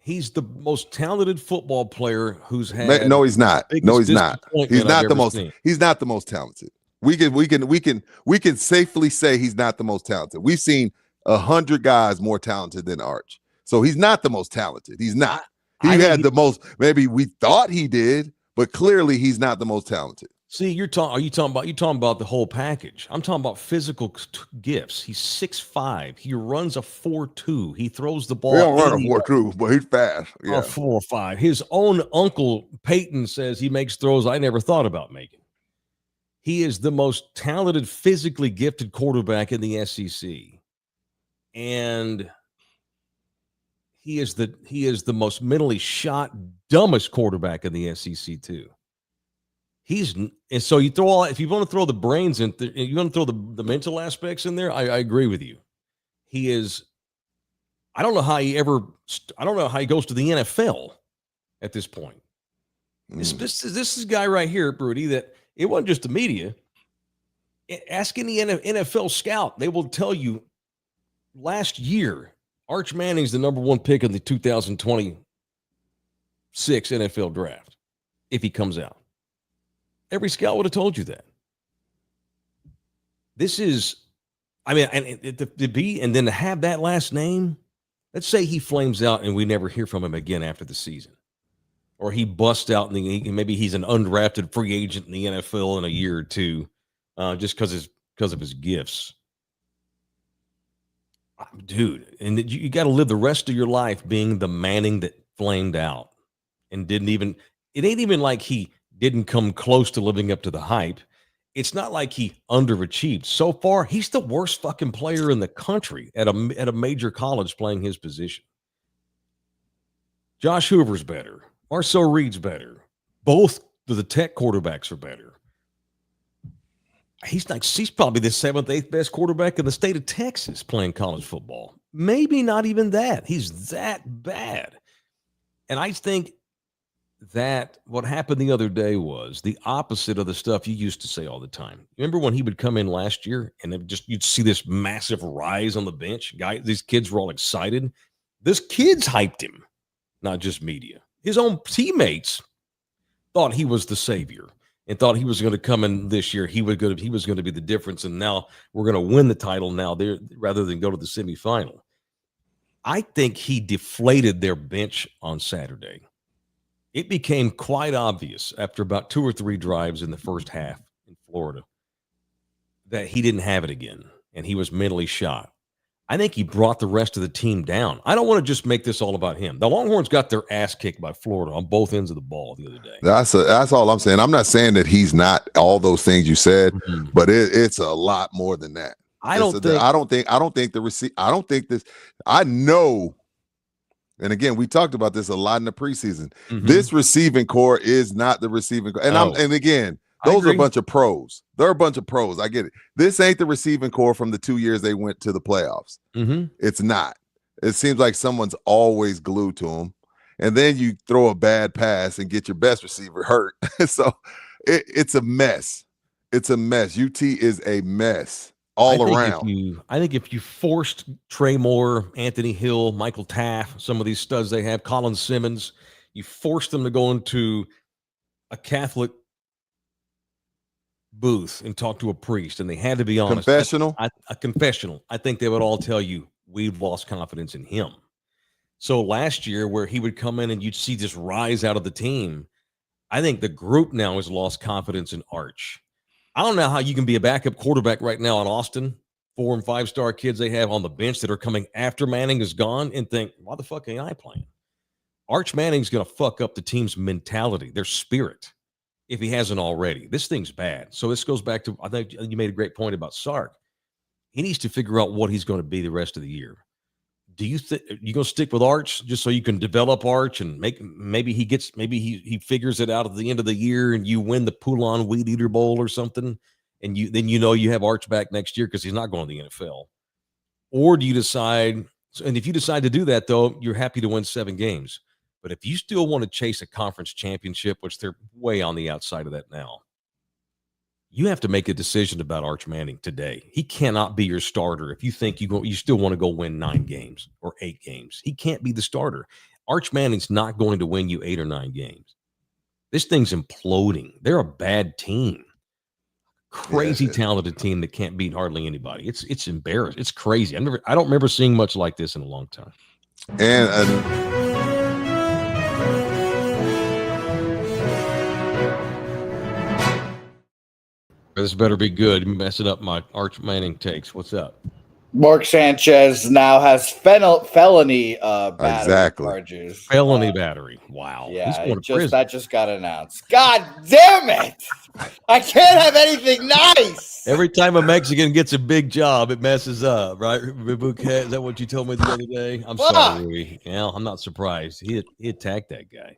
[SPEAKER 2] He's the most talented football player who's had.
[SPEAKER 3] No, he's not. No, he's not. He's not the most.
[SPEAKER 2] Seen.
[SPEAKER 3] He's not the most talented. We can safely say he's not the most talented. We've seen 100 guys more talented than Arch. So he's not the most talented. He's not. He had the most. Maybe we thought he did, but clearly he's not the most talented.
[SPEAKER 2] See, you're talking about the whole package. I'm talking about physical gifts. He's 6'5". He runs a 4.2. He throws the ball.
[SPEAKER 3] He don't run a 4.2, but he's fast. Yeah.
[SPEAKER 2] 4.5. His own uncle Peyton says he makes throws I never thought about making. He is the most talented, physically gifted quarterback in the SEC, and he is the most mentally shot, dumbest quarterback in the SEC too. And so you throw all, if you want to throw the brains in, you want to throw the mental aspects in there. I agree with you. He is. I don't know how he goes to the NFL at this point. This is a guy right here, Brody, that it wasn't just the media. Ask any NFL scout. They will tell you last year, Arch Manning's the number 1 pick in the 2026 NFL draft if he comes out. Every scout would have told you that. This is, and then to have that last name, let's say he flames out and we never hear from him again after the season. Or he busts out and maybe he's an undrafted free agent in the NFL in a year or two just because of his gifts. Dude, and you got to live the rest of your life being the Manning that flamed out and it ain't even like he didn't come close to living up to the hype. It's not like he underachieved. So far, he's the worst fucking player in the country at a major college playing his position. Josh Hoover's better. Marcel Reed's better. Both of the Tech quarterbacks are better. he's probably the 7th, 8th best quarterback in the state of Texas playing college football. Maybe not even that. He's that bad. And I think that what happened the other day was the opposite of the stuff you used to say all the time. Remember when he would come in last year and you'd see this massive rise on the bench? These kids were all excited. This kid's hyped him, not just media. His own teammates thought he was the savior and thought he was going to come in this year. He was going to be the difference. And now we're going to win the title now there rather than go to the semifinal. I think he deflated their bench on Saturday. It became quite obvious after about 2 or 3 drives in the first half in Florida that he didn't have it again, and he was mentally shot. I think he brought the rest of the team down. I don't want to just make this all about him. The Longhorns got their ass kicked by Florida on both ends of the ball the other day.
[SPEAKER 3] That's all I'm saying. I'm not saying that he's not all those things you said, but it's a lot more than that. I don't think this. I know. And again, we talked about this a lot in the preseason. This receiving core is not the receiving core. And again, those are a bunch of pros. They're a bunch of pros. I get it. This ain't the receiving core from the 2 years they went to the playoffs. It's not. It seems like someone's always glued to them. And then you throw a bad pass and get your best receiver hurt. So it's a mess. It's a mess. UT is a mess. Around.
[SPEAKER 2] I think if you forced Trey Moore, Anthony Hill, Michael Taft, some of these studs they have, Colin Simmons, you forced them to go into a Catholic booth and talk to a priest, and they had to be honest.
[SPEAKER 3] Confessional?
[SPEAKER 2] A confessional. I think they would all tell you we've lost confidence in him. So last year, where he would come in and you'd see this rise out of the team, I think the group now has lost confidence in Arch. I don't know how you can be a backup quarterback right now in Austin, 4- and 5-star kids they have on the bench that are coming after Manning is gone, and think, why the fuck ain't I playing? Arch Manning's going to fuck up the team's mentality, their spirit, if he hasn't already. This thing's bad. So this goes back to, I think you made a great point about Sark. He needs to figure out what he's going to be the rest of the year. Do you think you're going to stick with Arch just so you can develop Arch and maybe he figures it out at the end of the year and you win the Poulon Weed Eater Bowl or something, and you have Arch back next year because he's not going to the NFL? Or do you decide, and if you decide to do that, though, you're happy to win 7 games. But if you still want to chase a conference championship, which they're way on the outside of that now, you have to make a decision about Arch Manning today. He cannot be your starter if you think you still want to go win 9 games or 8 games. He can't be the starter. Arch Manning's not going to win you 8 or 9 games. This thing's imploding. They're a bad team. Crazy talented team that can't beat hardly anybody. It's embarrassing. It's crazy. I don't remember seeing much like this in a long time.
[SPEAKER 3] And
[SPEAKER 2] this better be good. You messing up my Arch Manning takes. What's up?
[SPEAKER 4] Mark Sanchez now has felony battery charges.
[SPEAKER 2] Felony battery. Wow.
[SPEAKER 4] Yeah, that just got announced. God damn it! I can't have anything nice.
[SPEAKER 2] Every time a Mexican gets a big job, it messes up, right? Is that what you told me the other day? I'm sorry. Yeah, I'm not surprised. He attacked that guy.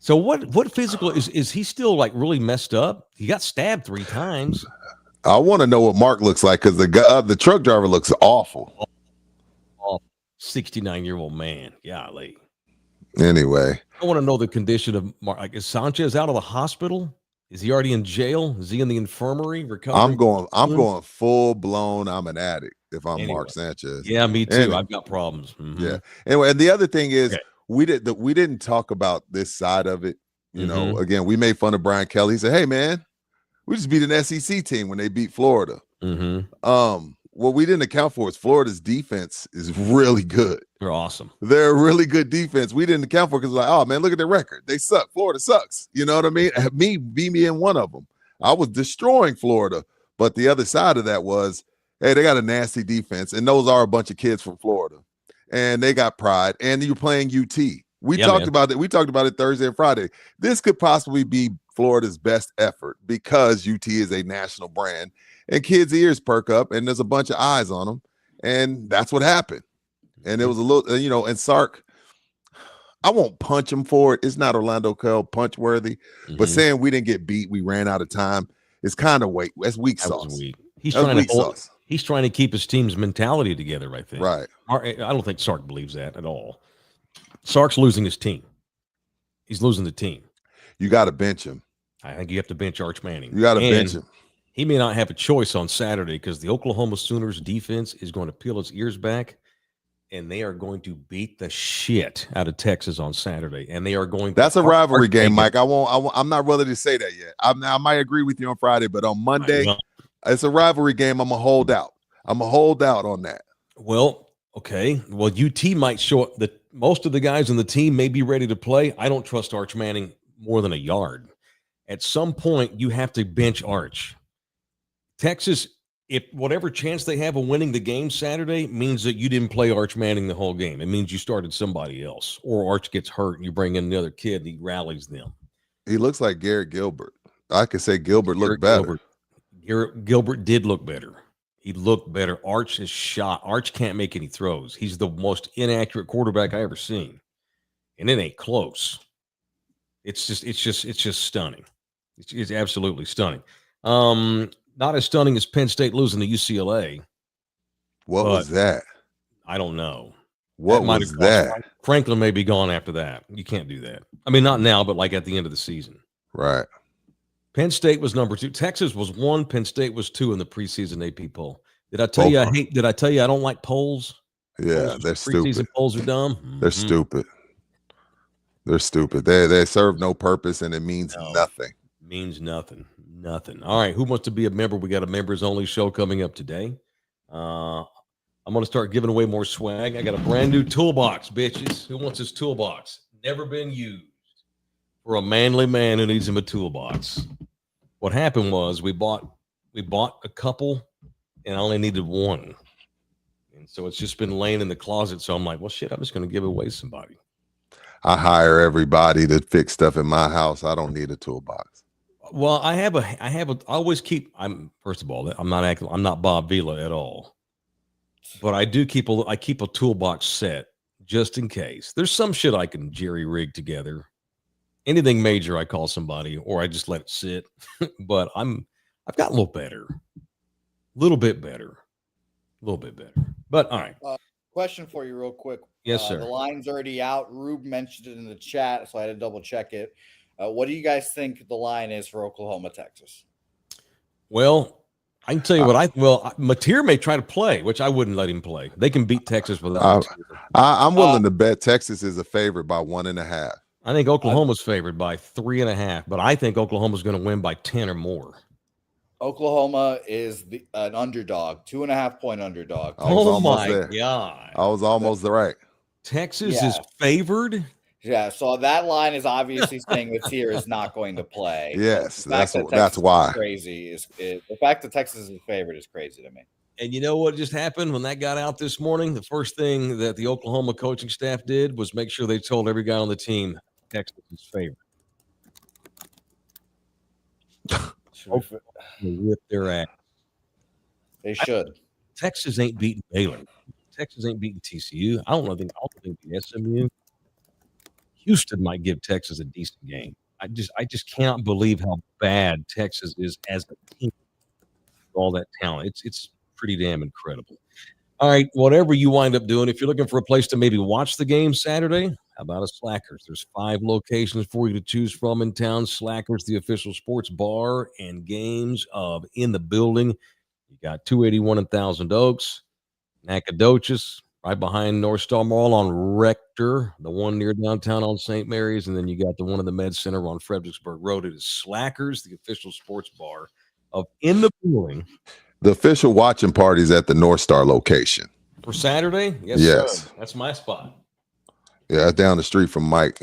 [SPEAKER 2] So what physical is he still like really messed up? He got stabbed 3 times.
[SPEAKER 3] I want to know what Mark looks like because the truck driver looks awful.
[SPEAKER 2] 69-year-old man. Golly.
[SPEAKER 3] Anyway,
[SPEAKER 2] I want to know the condition of Mark. Like, is Sanchez out of the hospital? Is he already in jail? Is he in the infirmary recovering?
[SPEAKER 3] I'm going full blown. I'm an addict if I'm Mark Sanchez.
[SPEAKER 2] Yeah, me too. I've got problems.
[SPEAKER 3] Yeah. Anyway, and the other thing is. Okay. We didn't talk about this side of it. You know, again, we made fun of Brian Kelly. He said, "Hey, man, we just beat an SEC team when they beat Florida." What we didn't account for is Florida's defense is really good.
[SPEAKER 2] They're awesome.
[SPEAKER 3] They're a really good defense. We didn't account for because like, oh man, look at their record. They suck. Florida sucks. You know what I mean? Beat me in one of them. I was destroying Florida, but the other side of that was, hey, they got a nasty defense, and those are a bunch of kids from Florida. And they got pride, and you're playing UT. We talked about it. We talked about it Thursday and Friday. This could possibly be Florida's best effort because UT is a national brand, and kids' ears perk up, and there's a bunch of eyes on them, and that's what happened. And it was a little, and Sark, I won't punch him for it. It's not Orlando Kell punch worthy, but saying we didn't get beat, we ran out of time. It's kind of weak. That's weak
[SPEAKER 2] That
[SPEAKER 3] sauce.
[SPEAKER 2] was weak. He's
[SPEAKER 3] That's
[SPEAKER 2] trying
[SPEAKER 3] weak
[SPEAKER 2] to hold,
[SPEAKER 3] sauce.
[SPEAKER 2] he's trying to keep his team's mentality together, I think.
[SPEAKER 3] Right.
[SPEAKER 2] I don't think Sark believes that at all. Sark's losing his team. He's losing the team.
[SPEAKER 3] You got to bench him.
[SPEAKER 2] I think you have to bench Arch Manning.
[SPEAKER 3] You got to bench him.
[SPEAKER 2] He may not have a choice on Saturday because the Oklahoma Sooners defense is going to peel its ears back, and they are going to beat the shit out of Texas on Saturday. And they are going.
[SPEAKER 3] That's a rivalry game, Mike. I'm not ready to say that yet. I might agree with you on Friday, but on Monday, it's a rivalry game. I'm gonna hold out. I'm gonna hold out on that.
[SPEAKER 2] Well, okay. Well, UT might show up. Most of the guys on the team may be ready to play. I don't trust Arch Manning more than a yard. At some point, you have to bench Arch. Texas, if whatever chance they have of winning the game Saturday means that you didn't play Arch Manning the whole game. It means you started somebody else, or Arch gets hurt and you bring in another kid and he rallies them.
[SPEAKER 3] He looks like Garrett Gilbert. I could say Gilbert looked better.
[SPEAKER 2] Garrett Gilbert did look better. He looked better. Arch is shot. Arch can't make any throws. He's the most inaccurate quarterback I ever seen, and it ain't close. It's just stunning. It's absolutely stunning. Not as stunning as Penn State losing to UCLA.
[SPEAKER 3] What was that?
[SPEAKER 2] I don't know.
[SPEAKER 3] What was that?
[SPEAKER 2] Franklin may be gone after that. You can't do that. I mean, not now, but like at the end of the season.
[SPEAKER 3] Right.
[SPEAKER 2] Penn State was number 2. Texas was 1. Penn State was 2 in the preseason AP poll. Did I tell you Did I tell you I don't like polls?
[SPEAKER 3] Yeah, they're stupid.
[SPEAKER 2] Preseason polls are dumb.
[SPEAKER 3] They're stupid. They're stupid. They serve no purpose, and it means nothing.
[SPEAKER 2] Means nothing. Nothing. All right. Who wants to be a member? We got a members only show coming up today. I'm going to start giving away more swag. I got a brand new toolbox, bitches. Who wants this toolbox? Never been used. For a manly man who needs him a toolbox. What happened was we bought a couple and I only needed one. And so it's just been laying in the closet. So I'm like, well, shit, I'm just going to give it away to somebody.
[SPEAKER 3] I hire everybody to fix stuff in my house. I don't need a toolbox.
[SPEAKER 2] Well, I always keep, first of all, I'm not Bob Vila at all, but I keep a toolbox set just in case. There's some shit I can jerry rig together. Anything major, I call somebody, or I just let it sit. But I've gotten a little better, But all right.
[SPEAKER 4] Question for you, real quick.
[SPEAKER 2] Yes, sir.
[SPEAKER 4] The line's already out. Rube mentioned it in the chat, so I had to double check it. What do you guys think the line is for Oklahoma, Texas?
[SPEAKER 2] Well, I can tell you Mateer may try to play, which I wouldn't let him play. They can beat Texas without.
[SPEAKER 3] I'm willing to bet Texas is a favorite by 1.5.
[SPEAKER 2] I think Oklahoma's favored by 3.5, but I think Oklahoma's going to win by 10 or more.
[SPEAKER 4] Oklahoma is an underdog, 2.5-point underdog.
[SPEAKER 2] Oh my God!
[SPEAKER 3] I was almost right.
[SPEAKER 2] Texas is favored.
[SPEAKER 4] Yeah, so that line is obviously saying Mateer is not going to play.
[SPEAKER 3] Yes, that's why.
[SPEAKER 4] Crazy the fact that Texas is favored is crazy to me.
[SPEAKER 2] And you know what just happened when that got out this morning? The first thing that the Oklahoma coaching staff did was make sure they told every guy on the team Texas is favored. Whip their ass.
[SPEAKER 4] They should.
[SPEAKER 2] Texas ain't beating Baylor. Texas ain't beating TCU. I don't think the SMU. Houston might give Texas a decent game. I just can't believe how bad Texas is as a team. All that talent. It's pretty damn incredible. All right, whatever you wind up doing, if you're looking for a place to maybe watch the game Saturday, how about a Slackers? There's 5 locations for you to choose from in town. Slackers, the official sports bar and games of in the building. You got 281 and Thousand Oaks, Nacogdoches, right behind North Star Mall on Rector, the one near downtown on St. Mary's, and then you got the one in the Med Center on Fredericksburg Road. It is Slackers, the official sports bar of in the building.
[SPEAKER 3] The official watching party's at the North Star location.
[SPEAKER 2] For Saturday? Yes. Sir. That's my spot.
[SPEAKER 3] Yeah, down the street from Mike.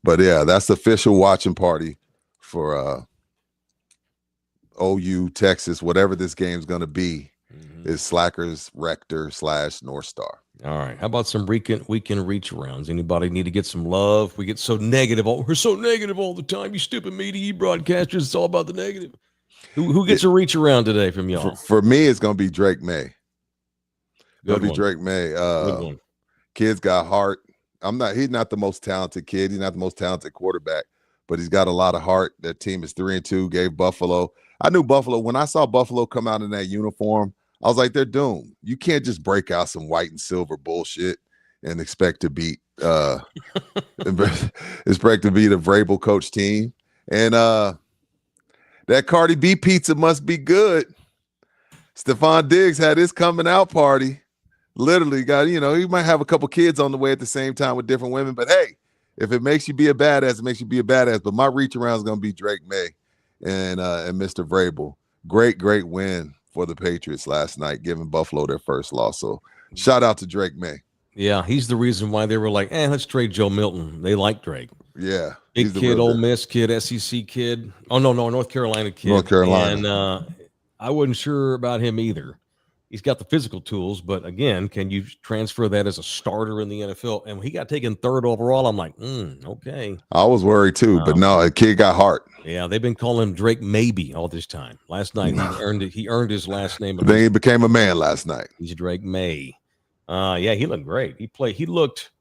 [SPEAKER 3] But yeah, that's the official watching party for OU, Texas, whatever this game's going to be. Is Slackers, Rector / North Star.
[SPEAKER 2] All right. How about some weekend reach arounds? Anybody need to get some love? We get so negative. We're so negative all the time. You stupid media broadcasters. It's all about the negative. Who gets a reach around today from y'all?
[SPEAKER 3] For me, it's going to be Drake May.
[SPEAKER 2] Good one.
[SPEAKER 3] Drake May.
[SPEAKER 2] Good one.
[SPEAKER 3] Kid's got heart. He's not the most talented kid. He's not the most talented quarterback, but he's got a lot of heart. That team is 3-2, gave Buffalo I knew Buffalo. When I saw Buffalo come out in that uniform, I was like, they're doomed. You can't just break out some white and silver bullshit and expect to beat expect to beat a Vrabel coach team. And that Cardi B pizza must be good. Stephon Diggs had his coming out party. Literally got, he might have a couple kids on the way at the same time with different women, but hey, if it makes you be a badass, it makes you be a badass. But my reach around is going to be Drake May and Mr. Vrabel. Great win for the Patriots last night, giving Buffalo their first loss. So shout out to Drake May.
[SPEAKER 2] Yeah, he's the reason why they were like, let's trade Joe Milton. They like Drake.
[SPEAKER 3] Yeah.
[SPEAKER 2] Big kid, Ole Miss kid, SEC kid. Oh, no, North Carolina kid.
[SPEAKER 3] North Carolina.
[SPEAKER 2] And I wasn't sure about him either. He's got the physical tools, but again, can you transfer that as a starter in the NFL? And when he got taken 3rd overall, I'm like, okay.
[SPEAKER 3] I was worried too, but no, a kid got heart.
[SPEAKER 2] Yeah, they've been calling him Drake Maybe all this time. Last night he earned his last name.
[SPEAKER 3] Then he became a man last night.
[SPEAKER 2] He's Drake May. Yeah, he looked great. He looked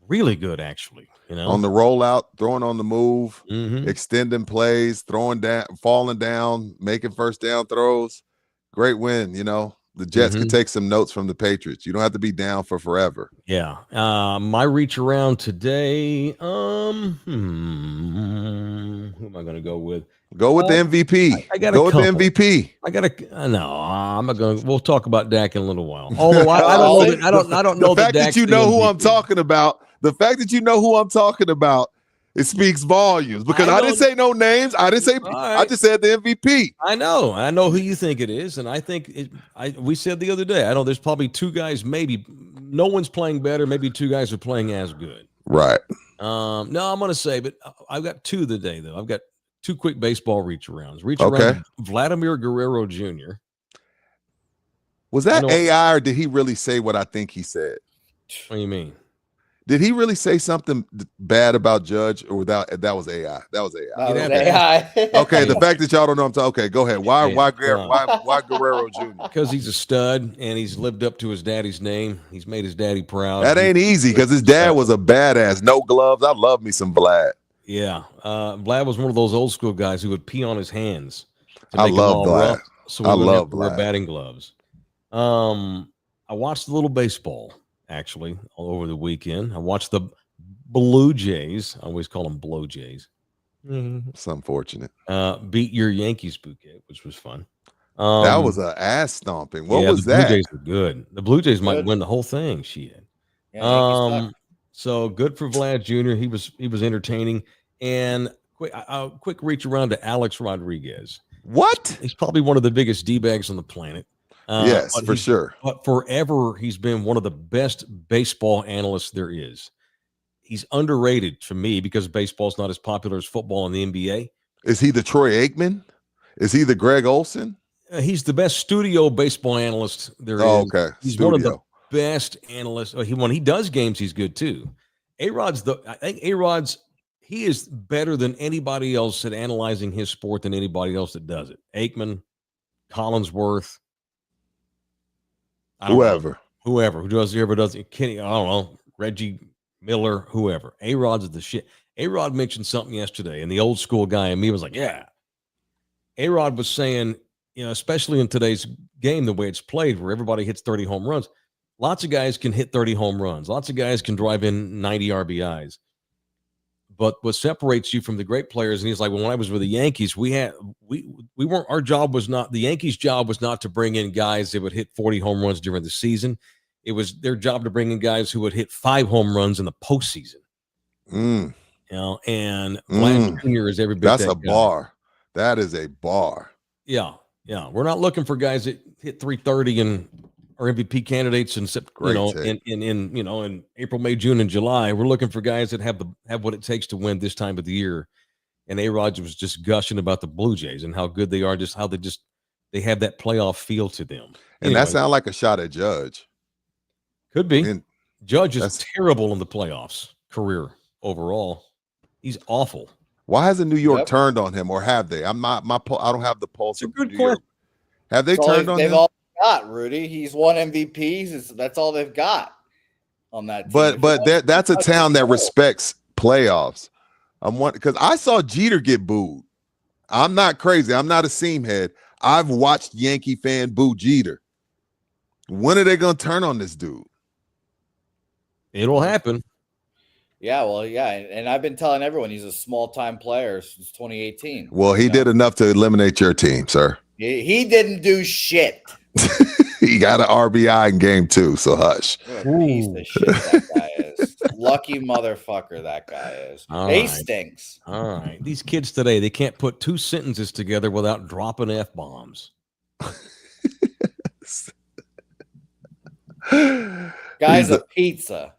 [SPEAKER 2] really good, actually.
[SPEAKER 3] On the rollout, throwing on the move,
[SPEAKER 2] Mm-hmm.
[SPEAKER 3] extending plays, throwing down, falling down, making first down throws. Great win. The Jets could take some notes from the Patriots. You don't have to be down for forever.
[SPEAKER 2] Yeah. My reach around today. Who am I going to go with?
[SPEAKER 3] Go with the MVP.
[SPEAKER 2] I got
[SPEAKER 3] go
[SPEAKER 2] with
[SPEAKER 3] the MVP.
[SPEAKER 2] I got to. No, I'm not going. We'll talk about Dak in a little while. Although I don't know. I don't know
[SPEAKER 3] the fact that you know who I'm talking about. The fact that you know who I'm talking about. It speaks volumes because I didn't say no names. I didn't say. Right. I just said the MVP.
[SPEAKER 2] I know who you think it is, and I think we said the other day. I know there's probably 2 guys. Maybe no one's playing better. Maybe 2 guys are playing as good.
[SPEAKER 3] Right.
[SPEAKER 2] No, I'm going to say, but I've got 2 today though. I've got 2 quick baseball reach arounds. Around Vladimir Guerrero Jr.
[SPEAKER 3] Was that AI or did he really say what I think he said?
[SPEAKER 2] What do you mean?
[SPEAKER 3] Did he really say something bad about Judge, or that was AI? That was AI. Okay, the fact that y'all don't know I'm talking. Okay, go ahead. Why Guerrero Jr.?
[SPEAKER 2] Because he's a stud and he's lived up to his daddy's name. He's made his daddy proud.
[SPEAKER 3] That ain't easy because his dad was a badass. No gloves. I love me some Vlad.
[SPEAKER 2] Yeah, Vlad was one of those old school guys who would pee on his hands.
[SPEAKER 3] I love Vlad.
[SPEAKER 2] So I love Vlad. Wear batting gloves. I watched a little baseball. Actually, all over the weekend. I watched the Blue Jays. I always call them Blow Jays.
[SPEAKER 3] It's unfortunate.
[SPEAKER 2] Beat your Yankees bouquet, which was fun.
[SPEAKER 3] That was an ass stomping. What was
[SPEAKER 2] the
[SPEAKER 3] that?
[SPEAKER 2] Blue Jays were good. The Blue Jays might win the whole thing. Shit. Yeah, so good for Vlad Jr. He was entertaining. And quick reach around to Alex Rodriguez.
[SPEAKER 3] What?
[SPEAKER 2] He's probably one of the biggest D-bags on the planet.
[SPEAKER 3] Yes, for sure.
[SPEAKER 2] But forever, he's been one of the best baseball analysts there is. He's underrated to me because baseball's not as popular as football in the NBA.
[SPEAKER 3] Is he the Troy Aikman? Is he the Greg Olson?
[SPEAKER 2] He's the best studio baseball analyst there is.
[SPEAKER 3] Okay.
[SPEAKER 2] He's one of the best analysts. When he does games, he's good too. I think A-Rod's, he is better than anybody else at analyzing his sport than anybody else that does it. Aikman, Collinsworth.
[SPEAKER 3] Whoever
[SPEAKER 2] who does it, Kenny, I don't know, Reggie Miller, whoever. A-Rod's the shit. A-Rod mentioned something yesterday, and the old school guy in me was like, yeah. A-Rod was saying, especially in today's game, the way it's played, where everybody hits 30 home runs, lots of guys can hit 30 home runs. Lots of guys can drive in 90 RBIs. But what separates you from the great players, and he's like, when I was with the Yankees, we weren't, our job was not, the Yankees' job was not to bring in guys that would hit 40 home runs during the season. It was their job to bring in guys who would hit 5 home runs in the postseason. And Vlad Jr. is every bit
[SPEAKER 3] that's
[SPEAKER 2] that
[SPEAKER 3] a
[SPEAKER 2] guy.
[SPEAKER 3] bar. That is a bar.
[SPEAKER 2] Yeah. We're not looking for guys that hit 330 and are MVP candidates in April, May, June, and July. We're looking for guys that have what it takes to win this time of the year. And A-Rod was just gushing about the Blue Jays and how good they are, just how they have that playoff feel to them.
[SPEAKER 3] And that sounds like a shot at Judge.
[SPEAKER 2] Could be. And Judge is terrible in the playoffs career overall. He's awful.
[SPEAKER 3] Why hasn't New York turned on him, or have they? I don't have the pulse.
[SPEAKER 2] It's a good question.
[SPEAKER 3] Have they turned on him?
[SPEAKER 4] They've all got Rudy. He's won MVPs. That's all they've got on that team.
[SPEAKER 3] But that's a town that respects playoffs. I'm one because I saw Jeter get booed. I'm not crazy. I'm not a seam head. I've watched Yankee fan boo Jeter. When are they going to turn on this dude?
[SPEAKER 2] It'll happen.
[SPEAKER 4] Yeah, well, yeah, and I've been telling everyone he's a small-time player since 2018.
[SPEAKER 3] Well, he did enough to eliminate your team, sir.
[SPEAKER 4] He didn't do shit.
[SPEAKER 3] He got an RBI in game 2, so hush.
[SPEAKER 4] What a piece of shit that guy is. Lucky motherfucker that guy is.
[SPEAKER 2] All
[SPEAKER 4] He
[SPEAKER 2] right.
[SPEAKER 4] stinks.
[SPEAKER 2] All right. These kids today, they can't put 2 sentences together without dropping F-bombs.
[SPEAKER 4] Guy's a pizza.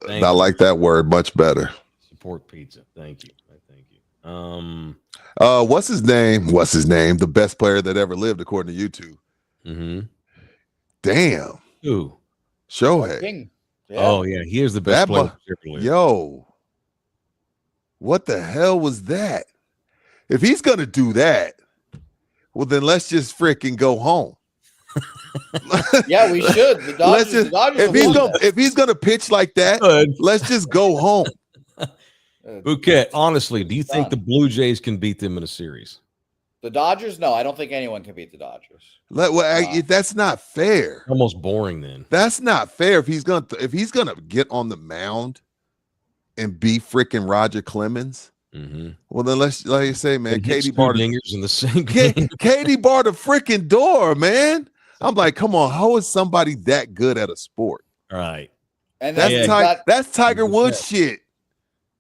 [SPEAKER 2] Thank
[SPEAKER 3] I
[SPEAKER 2] you.
[SPEAKER 3] like that word much better.
[SPEAKER 2] Support pizza. Thank you. Thank you.
[SPEAKER 3] What's his name? The best player that ever lived, according to YouTube.
[SPEAKER 2] Mm-hmm.
[SPEAKER 3] Damn.
[SPEAKER 2] Who?
[SPEAKER 3] Shohei.
[SPEAKER 4] King. Yeah.
[SPEAKER 2] Oh, yeah. He is the best
[SPEAKER 3] That
[SPEAKER 2] player
[SPEAKER 3] mu-
[SPEAKER 2] that's ever lived.
[SPEAKER 3] Yo, what the hell was that? If he's gonna do that, well, then let's just freaking go home.
[SPEAKER 4] Yeah, we should. The Dodgers,
[SPEAKER 3] Let's just,
[SPEAKER 4] the Dodgers
[SPEAKER 3] if he's gonna pitch like that,
[SPEAKER 2] Good.
[SPEAKER 3] let's just go home.
[SPEAKER 2] Bouquet, honestly, do you think
[SPEAKER 4] Done.
[SPEAKER 2] the Blue Jays can beat them in a series?
[SPEAKER 4] The Dodgers? No, I don't think anyone can beat the Dodgers.
[SPEAKER 3] That's not fair.
[SPEAKER 2] Almost boring then.
[SPEAKER 3] That's not fair. If he's gonna get on the mound and be freaking Roger Clemens,
[SPEAKER 2] Mm-hmm.
[SPEAKER 3] well then let's like you say, man, Katie barred
[SPEAKER 2] dingers in the same game.
[SPEAKER 3] Katie barred the freaking door, man. I'm like, come on, how is somebody that good at a sport?
[SPEAKER 2] All right.
[SPEAKER 4] And
[SPEAKER 3] That's
[SPEAKER 4] then you've
[SPEAKER 3] that's Tiger
[SPEAKER 2] 100%.
[SPEAKER 3] Woods shit.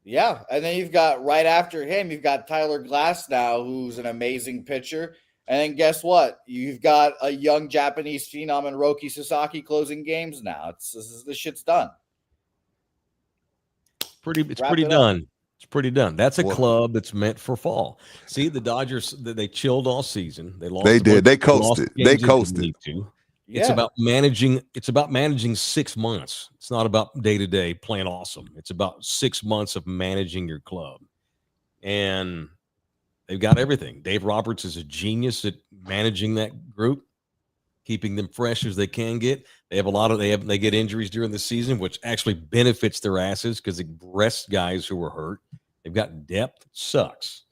[SPEAKER 4] yeah, and then you've got right after him, you've got Tyler Glass now, who's an amazing pitcher. And then guess what? You've got a young Japanese phenom in Roki Sasaki closing games now. This shit's done.
[SPEAKER 2] It's
[SPEAKER 4] Wrap
[SPEAKER 2] pretty
[SPEAKER 4] it up.
[SPEAKER 2] done. It's pretty done. That's a
[SPEAKER 3] Well-
[SPEAKER 2] club that's meant for fall. See, the Dodgers, they chilled all season. They lost.
[SPEAKER 3] They
[SPEAKER 2] a
[SPEAKER 3] did.
[SPEAKER 2] bunch-
[SPEAKER 3] They
[SPEAKER 2] lost
[SPEAKER 3] coasted.
[SPEAKER 2] games
[SPEAKER 3] They
[SPEAKER 2] didn't
[SPEAKER 3] coasted.
[SPEAKER 2] need to.
[SPEAKER 4] Yeah.
[SPEAKER 2] It's about managing 6 months. It's not about day to day playing awesome. It's about 6 months of managing your club. And they've got everything. Dave Roberts is a genius at managing that group, keeping them fresh as they can get. They have they get injuries during the season, which actually benefits their asses because it rests guys who were hurt. They've got depth. Sucks.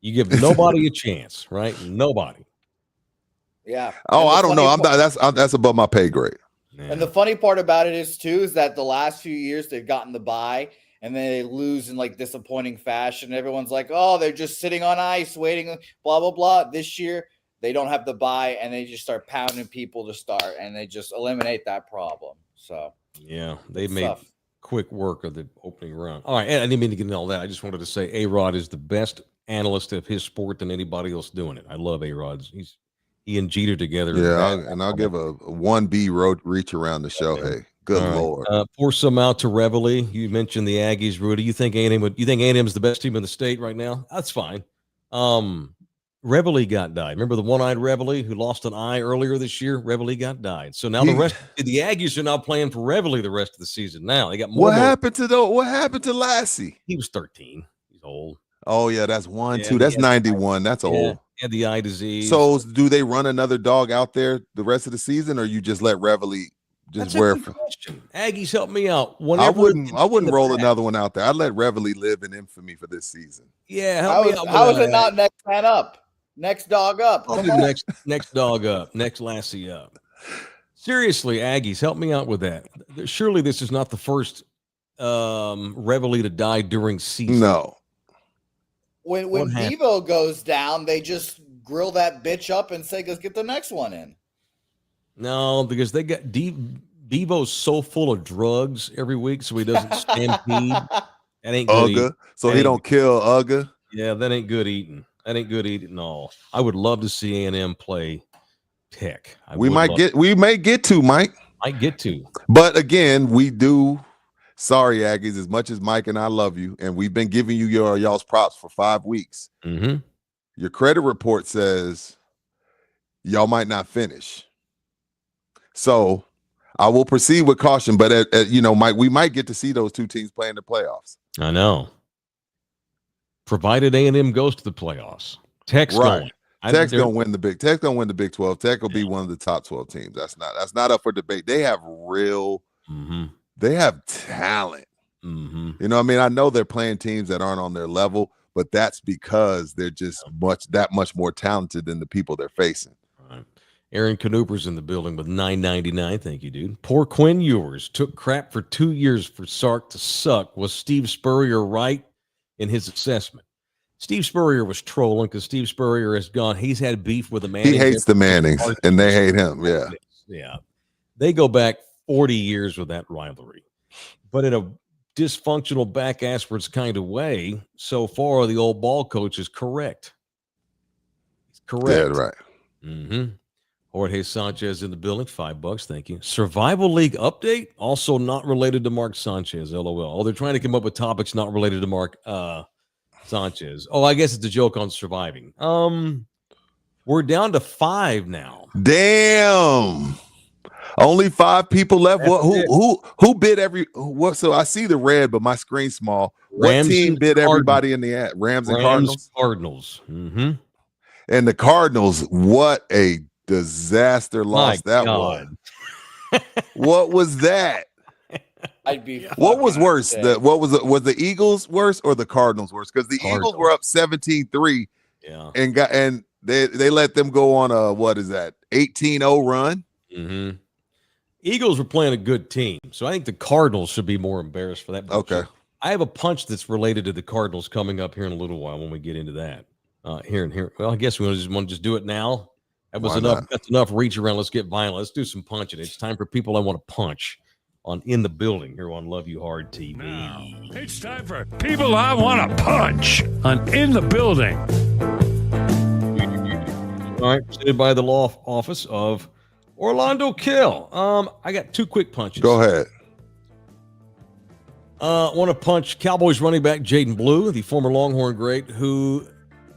[SPEAKER 2] You give nobody a chance, right? Nobody.
[SPEAKER 4] Yeah.
[SPEAKER 3] Oh,
[SPEAKER 4] And the
[SPEAKER 3] I don't know.
[SPEAKER 4] funny
[SPEAKER 3] That's above my pay grade.
[SPEAKER 4] And the funny part about it is that the last few years they've gotten the bye and then they lose in like disappointing fashion. Everyone's like, oh, they're just sitting on ice waiting, blah, blah, blah. This year they don't have the bye and they just start pounding people to start and they just eliminate that problem. So
[SPEAKER 2] yeah, they
[SPEAKER 4] it's
[SPEAKER 2] made
[SPEAKER 4] tough.
[SPEAKER 2] quick work of the opening round. All right, and I didn't mean to get into all that. I just wanted to say A-Rod is the best analyst of his sport than anybody else doing it. I love A-Rod. He and Jeter together.
[SPEAKER 3] Yeah, I'll give a 1B road reach around the show. Hey, good
[SPEAKER 2] All right.
[SPEAKER 3] Lord.
[SPEAKER 2] Pour some out to Reveille. You mentioned the Aggies, Rudy. You think A&M is the best team in the state right now? That's fine. Reveille got died. Remember the one-eyed Reveille who lost an eye earlier this year? Reveille got died. So now the Aggies are now playing for Reveille the rest of the season. Now they got more.
[SPEAKER 3] What happened to Lassie?
[SPEAKER 2] He was 13. He's old.
[SPEAKER 3] Oh yeah, that's 1,
[SPEAKER 2] Yeah,
[SPEAKER 3] 2. That's
[SPEAKER 2] he had-
[SPEAKER 3] 91. That's old.
[SPEAKER 2] He had the eye disease.
[SPEAKER 3] So do they run another dog out there the rest of the season, or you just let Reveille just
[SPEAKER 2] That's a
[SPEAKER 3] wear?
[SPEAKER 2] good question. Aggies, help me out.
[SPEAKER 3] I wouldn't
[SPEAKER 2] in the
[SPEAKER 3] roll
[SPEAKER 2] past-
[SPEAKER 3] another one out there. I'd let Reveille live in infamy for this season.
[SPEAKER 2] Yeah, help me out.
[SPEAKER 4] How
[SPEAKER 2] with
[SPEAKER 4] is it
[SPEAKER 2] that.
[SPEAKER 4] not next man up? Next dog up.
[SPEAKER 2] I'll do next dog up, next Lassie up. Seriously, Aggies, help me out with that. Surely this is not the first Reveille to die during season.
[SPEAKER 3] No.
[SPEAKER 4] When
[SPEAKER 2] What happened?
[SPEAKER 4] Devo goes down, they just grill that bitch up and say, let's get the next one in.
[SPEAKER 2] No, because they got Devo's so full of drugs every week, so he doesn't stampede. That ain't good eating.
[SPEAKER 3] Ugga. So
[SPEAKER 2] That
[SPEAKER 3] he
[SPEAKER 2] ain't-
[SPEAKER 3] don't kill Ugga.
[SPEAKER 2] Yeah, that ain't good eating. That ain't good eating at all. I would love to see A&M play Tech.
[SPEAKER 3] We may get to Mike.
[SPEAKER 2] Might get to.
[SPEAKER 3] But again, we do. Sorry, Aggies, as much as Mike and I love you, and we've been giving you y'all's props for 5 weeks.
[SPEAKER 2] Mm-hmm.
[SPEAKER 3] Your credit report says y'all might not finish. So I will proceed with caution, but Mike, we might get to see those two teams play in the playoffs.
[SPEAKER 2] I know. Provided A&M goes to the playoffs. Tech's
[SPEAKER 3] Right.
[SPEAKER 2] going.
[SPEAKER 3] Tech's gonna win the Big 12. Tech will be one of the top 12 teams. That's not up for debate. They have they have talent.
[SPEAKER 2] Mm-hmm.
[SPEAKER 3] You know what I mean? I know they're playing teams that aren't on their level, but that's because they're just that much more talented than the people they're facing.
[SPEAKER 2] Right. Aaron Canooper's in the building with $9.99. Thank you, dude. Poor Quinn Ewers took crap for 2 years for Sark to suck. Was Steve Spurrier right in his assessment? Steve Spurrier was trolling because Steve Spurrier has gone. He's had beef with the Mannings.
[SPEAKER 3] He hates the Mannings, and they hate him. Yeah.
[SPEAKER 2] Yeah. They go back 40 years with that rivalry. But in a dysfunctional, back-asswards kind of way, so far, the old ball coach is correct. He's correct.
[SPEAKER 3] Yeah, right.
[SPEAKER 2] Mm-hmm. Jorge Sanchez in the building, $5. Thank you. Survival League update, also not related to Mark Sanchez, LOL. Oh, they're trying to come up with topics not related to Mark Sanchez. Oh, I guess it's a joke on surviving. We're down to 5 now.
[SPEAKER 3] Damn. Only 5 people left. Who bid every what? So I see the red, but my screen's small.
[SPEAKER 2] Rams
[SPEAKER 3] what team bid
[SPEAKER 2] Cardinals.
[SPEAKER 3] Everybody in the ad? Rams and Cardinals?
[SPEAKER 2] Cardinals. Mm-hmm.
[SPEAKER 3] And the Cardinals, what a disaster loss that was. What was that?
[SPEAKER 4] I'd be.
[SPEAKER 3] What was worse? Was the Eagles worse or the Cardinals worse? Because the Eagles were up 17-3.
[SPEAKER 2] Yeah.
[SPEAKER 3] And they let them go on a 18-0 run.
[SPEAKER 2] Mm-hmm. Eagles were playing a good team, so I think the Cardinals should be more embarrassed for that.
[SPEAKER 3] Okay.
[SPEAKER 2] I have a punch that's related to the Cardinals coming up here in a little while when we get into that. Here. Well, I guess we want to just do it now. That was enough. That's enough reach around. Let's get violent. Let's do some punching. It's time for people I want to punch on In the Building here on Love You Hard TV.
[SPEAKER 1] Now, it's time for people I want to punch on In the Building.
[SPEAKER 2] All right, presented by the law office of Orlando Kill. I got 2 quick punches.
[SPEAKER 3] Go ahead.
[SPEAKER 2] Want to punch Cowboys running back Jaden Blue, the former Longhorn great, who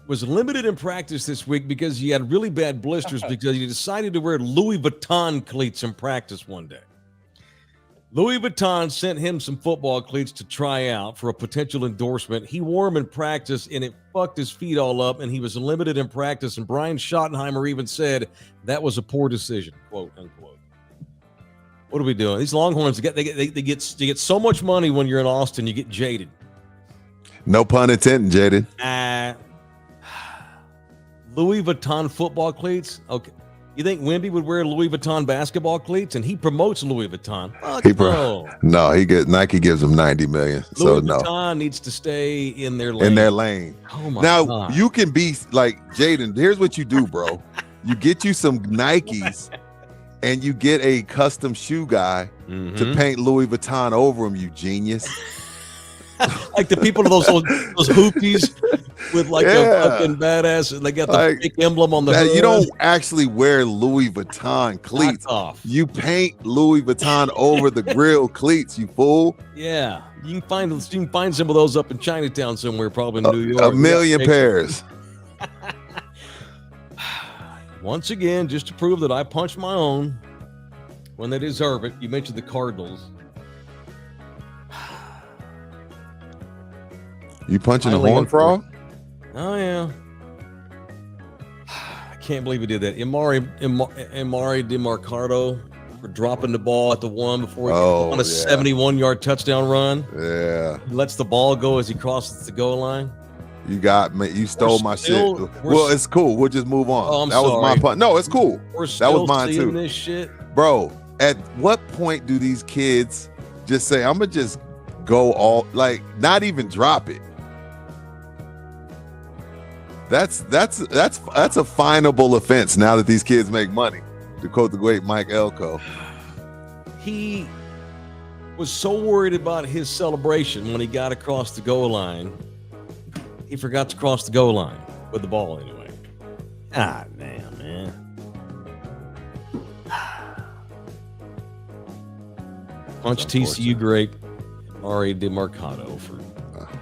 [SPEAKER 2] was limited in practice this week because he had really bad blisters because he decided to wear Louis Vuitton cleats in practice one day. Louis Vuitton sent him some football cleats to try out for a potential endorsement. He wore them in practice, and it fucked his feet all up, and he was limited in practice. And Brian Schottenheimer even said that was a poor decision, quote unquote. What are we doing? These Longhorns, they get so much money when you're in Austin, you get jaded.
[SPEAKER 3] No pun intended, jaded.
[SPEAKER 2] Louis Vuitton football cleats? Okay. You think Wemby would wear Louis Vuitton basketball cleats? And he promotes Louis Vuitton.
[SPEAKER 3] Nike gives him $90 million.
[SPEAKER 2] Louis Vuitton needs to stay in their lane. Oh my God.
[SPEAKER 3] You can be like Jaden. Here's what you do, bro. You get you some Nikes and you get a custom shoe guy to paint Louis Vuitton over them, you genius.
[SPEAKER 2] Like the people of those hoopies with like a fucking badass, and they got the fake emblem on the hood.
[SPEAKER 3] You don't actually wear Louis Vuitton cleats. You paint Louis Vuitton over the grill cleats, you fool.
[SPEAKER 2] Yeah, you can find some of those up in Chinatown somewhere, probably in New York.
[SPEAKER 3] A million pairs.
[SPEAKER 2] Once again, just to prove that I punch my own when they deserve it. You mentioned the Cardinals.
[SPEAKER 3] You punching the horn frog?
[SPEAKER 2] Oh, yeah. I can't believe he did that. Amari DeMarcado for dropping the ball at the 1 before he on a 71-yard touchdown run.
[SPEAKER 3] Yeah.
[SPEAKER 2] He lets the ball go as he crosses the goal line.
[SPEAKER 3] You got me. You stole my shit. Well, it's cool. We'll just move on.
[SPEAKER 2] Oh,
[SPEAKER 3] that was my punt. No, it's cool. That was mine too.
[SPEAKER 2] This shit.
[SPEAKER 3] Bro, at what point do these kids just say, I'm going to just go all, not even drop it? That's a finable offense now that these kids make money, to quote the great Mike Elko.
[SPEAKER 2] He was so worried about his celebration when he got across the goal line, he forgot to cross the goal line with the ball anyway. Ah, damn, man. Punch TCU great Ari DeMarcado for.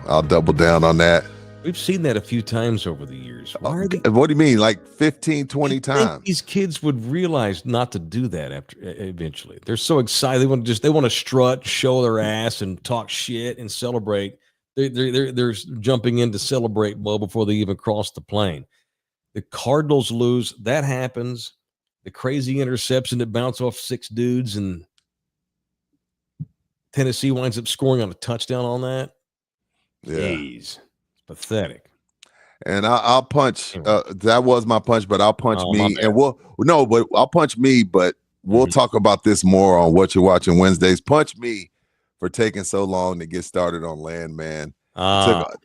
[SPEAKER 3] I'll double down on that.
[SPEAKER 2] We've seen that a few times over the years.
[SPEAKER 3] What do you mean, like 15, 20 times?
[SPEAKER 2] These kids would realize not to do that after eventually. They're so excited. They want to strut, show their ass, and talk shit and celebrate. They're jumping in to celebrate well before they even cross the plane. The Cardinals lose. That happens. The crazy interception that bounced off 6 dudes, and Tennessee winds up scoring on a touchdown on that.
[SPEAKER 3] Yeah.
[SPEAKER 2] Jeez. Pathetic.
[SPEAKER 3] And I'll punch.
[SPEAKER 2] Anyway.
[SPEAKER 3] That was my punch, but I'll punch
[SPEAKER 2] Oh, my
[SPEAKER 3] me,
[SPEAKER 2] bad.
[SPEAKER 3] and but I'll punch me. But we'll talk about this more on What You're Watching Wednesdays. Punch me for taking so long to get started on Landman.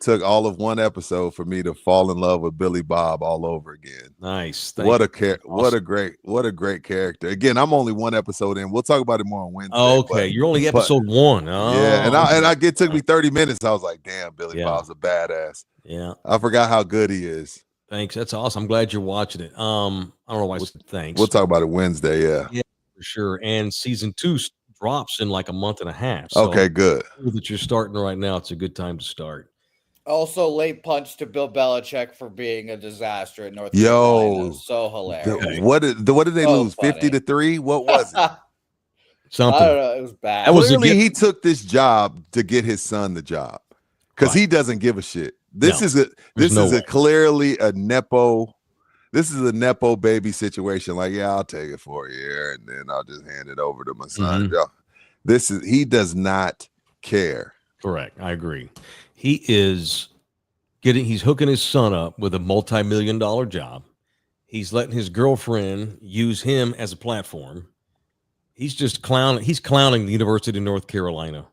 [SPEAKER 3] Took all of one episode for me to fall in love with Billy Bob all over again.
[SPEAKER 2] Nice.
[SPEAKER 3] What a great character. Again, I'm only one episode in. We'll talk about it more on Wednesday.
[SPEAKER 2] Okay, you're only episode 1. Oh,
[SPEAKER 3] yeah, and it took me 30 minutes. I was like, damn, Billy Bob's a badass.
[SPEAKER 2] Yeah,
[SPEAKER 3] I forgot how good he is.
[SPEAKER 2] Thanks. That's awesome. I'm glad you're watching it. I don't know why I said thanks.
[SPEAKER 3] We'll talk about it Wednesday. Yeah,
[SPEAKER 2] for sure. And season 2 drops in like a month and a half. So
[SPEAKER 3] okay, good.
[SPEAKER 2] That you're starting right now. It's a good time to start.
[SPEAKER 4] Also, late punch to Bill Belichick for being a disaster at North Carolina. So hilarious.
[SPEAKER 3] What did they lose? 50-3? What was it?
[SPEAKER 2] Something.
[SPEAKER 4] I don't know. It was bad.
[SPEAKER 3] Clearly, he took this job to get his son the job because he doesn't give a shit. This is clearly a nepo. This is a nepo baby situation. Like, yeah, I'll take it for a year and then I'll just hand it over to my son.
[SPEAKER 2] Mm-hmm.
[SPEAKER 3] He does not care.
[SPEAKER 2] Correct. I agree. He's hooking his son up with a multi-million-dollar job. He's letting his girlfriend use him as a platform. He's just clowning. He's clowning the University of North Carolina,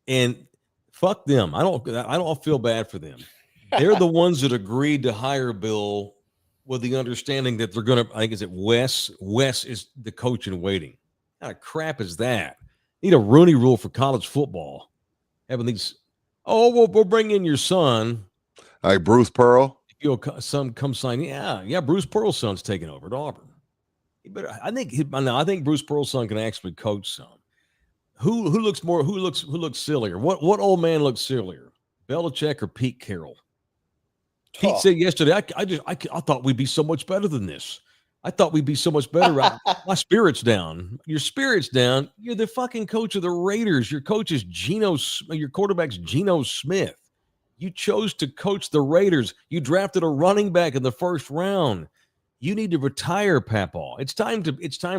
[SPEAKER 2] and fuck them. I don't feel bad for them. They're the ones that agreed to hire Bill with the understanding that they're going to. I think is it Wes. Wes is the coach in waiting. What kind of crap is that? Need a Rooney Rule for college football. Having these. Oh, we'll bring in your son.
[SPEAKER 3] Like Bruce Pearl.
[SPEAKER 2] Your son come sign. Yeah. Bruce Pearl's son's taking over at Auburn. I think Bruce Pearl's son can actually coach some. Who looks sillier? What old man looks sillier? Belichick or Pete Carroll? Pete said yesterday, I thought we'd be so much better than this. I thought we'd be so much better. My spirit's down. Your spirit's down. You're the fucking coach of the Raiders. Your coach is your quarterback's Geno Smith. You chose to coach the Raiders. You drafted a running back in the first round. You need to retire, Papaw. It's time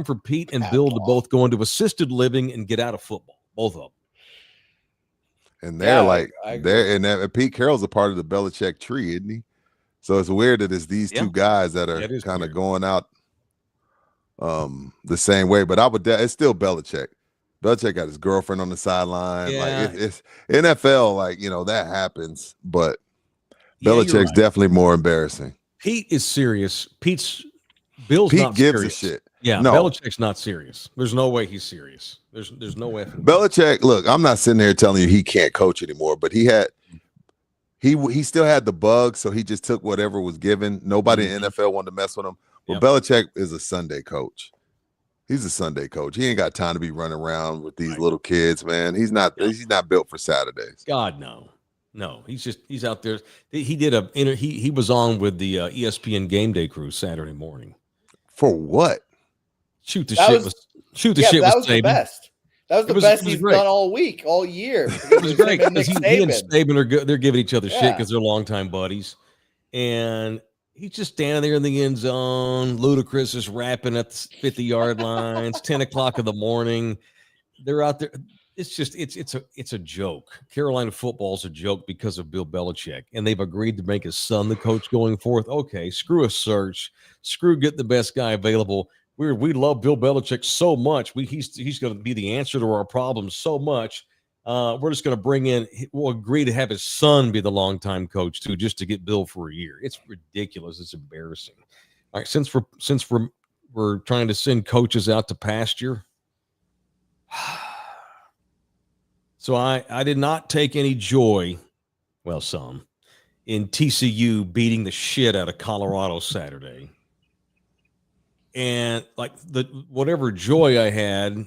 [SPEAKER 2] for Pete and Bill to both go into assisted living and get out of football. Both of them.
[SPEAKER 3] And Pete Carroll's a part of the Belichick tree, isn't he? So it's weird that it's these two guys that are kind of going out the same way. But it's still Belichick. Belichick got his girlfriend on the sideline.
[SPEAKER 2] Yeah.
[SPEAKER 3] Like it's NFL, like, that happens. But Belichick's definitely more embarrassing.
[SPEAKER 2] Pete is serious. Bill's
[SPEAKER 3] Pete
[SPEAKER 2] not
[SPEAKER 3] gives
[SPEAKER 2] serious.
[SPEAKER 3] a shit.
[SPEAKER 2] Yeah, no. Belichick's not serious. There's no way he's serious. There's no way.
[SPEAKER 3] Belichick, look, I'm not sitting here telling you he can't coach anymore, but he still had the bug, so he just took whatever was given. Nobody in NFL wanted to mess with him. But Belichick is a Sunday coach. He's a Sunday coach. He ain't got time to be running around with these little kids, man. He's not built for Saturdays.
[SPEAKER 2] God, no. No, he's out there. He was on with the ESPN Game Day crew Saturday morning.
[SPEAKER 3] For what?
[SPEAKER 2] Shoot the shit with
[SPEAKER 4] the best. That was the best he's done all week, all year.
[SPEAKER 2] It was great because he and Saban are good. They're giving each other shit because they're longtime buddies. And he's just standing there in the end zone. Ludacris is rapping at the 50-yard line. It's 10 o'clock in the morning. They're out there. It's a joke. Carolina football's a joke because of Bill Belichick, and they've agreed to make his son the coach going forth. Okay, screw a search, screw get the best guy available. We love Bill Belichick so much. He's going to be the answer to our problems so much. We're just going to we'll agree to have his son be the longtime coach too, just to get Bill for a year. It's ridiculous. It's embarrassing. All right, since we're trying to send coaches out to pasture. So I did not take any joy, well, some, in TCU beating the shit out of Colorado Saturday. And like whatever joy I had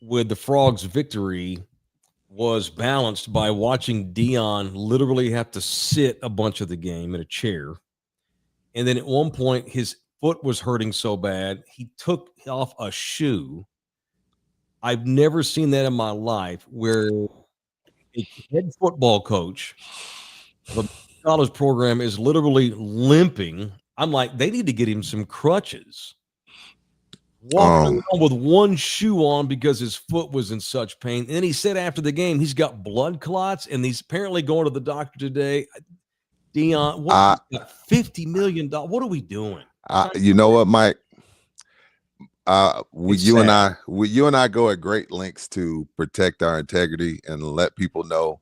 [SPEAKER 2] with the Frogs' victory was balanced by watching Dion literally have to sit a bunch of the game in a chair. And then at one point, his foot was hurting so bad, he took off a shoe. I've never seen that in my life where a head football coach of a college program is literally limping. I'm like, they need to get him some crutches. Walking around with one shoe on because his foot was in such pain. And then he said after the game, he's got blood clots and he's apparently going to the doctor today. Dion, what $50 million? What are we doing?
[SPEAKER 3] You know what, Mike? You and I go at great lengths to protect our integrity and let people know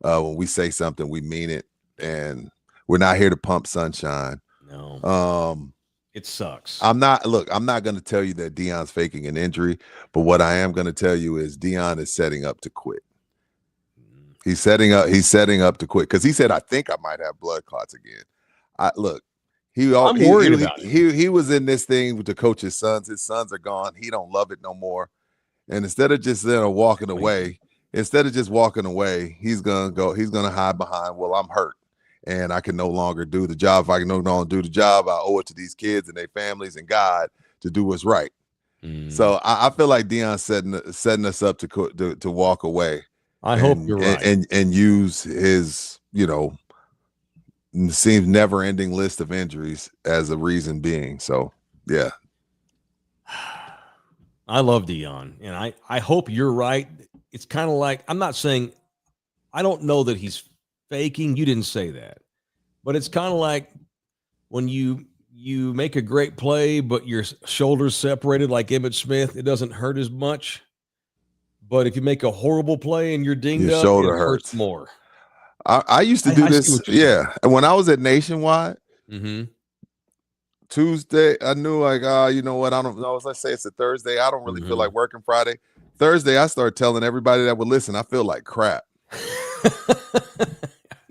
[SPEAKER 3] when we say something, we mean it, and we're not here to pump sunshine.
[SPEAKER 2] No, it sucks.
[SPEAKER 3] I'm not going to tell you that Deion's faking an injury, but what I am going to tell you is Deion is setting up to quit. He's setting up to quit because he said, "I think I might have blood clots again." I'm worried about it. He was in this thing with the coach's sons. His sons are gone. He don't love it no more. And instead of just walking away, he's gonna hide behind, well, I'm hurt and I can no longer do the job. If I can no longer do the job, I owe it to these kids and their families and God to do what's right. So I feel like Deion's setting us up to walk away.
[SPEAKER 2] I hope you're right.
[SPEAKER 3] And use his, seems never-ending list of injuries as a reason being. So, yeah.
[SPEAKER 2] I love Deion, and I hope you're right. It's kind of like, I'm not saying, I don't know that he's faking. You didn't say that. But it's kind of like when you make a great play, but your shoulders separated like Emmitt Smith, it doesn't hurt as much. But if you make a horrible play and you're dinged
[SPEAKER 3] your
[SPEAKER 2] up,
[SPEAKER 3] shoulder
[SPEAKER 2] it hurts more.
[SPEAKER 3] I used to do this. Yeah. And when I was at Nationwide, Tuesday, I knew you know what? I don't know. Let's say it's a Thursday. I don't really feel like working Friday. Thursday, I started telling everybody that would listen, I feel like crap.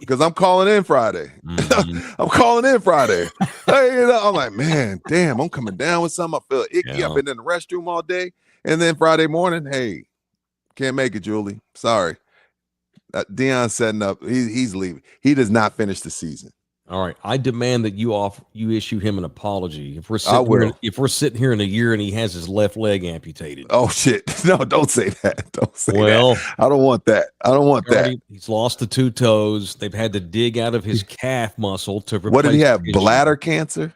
[SPEAKER 3] Because I'm calling in Friday. I'm calling in Friday. I'm like, man, damn, I'm coming down with something. I feel icky. I've been in the restroom all day. And then Friday morning, hey, can't make it, Julie. Sorry. Deion's setting up. He's leaving. He does not finish the season.
[SPEAKER 2] All right. I demand that you issue him an apology. If we're sitting here in a year and he has his left leg amputated.
[SPEAKER 3] Oh shit. No, don't say that. Don't say that. I don't want that.
[SPEAKER 2] He's lost the 2 toes. They've had to dig out of his calf muscle to replace.
[SPEAKER 3] What did he have? Bladder cancer?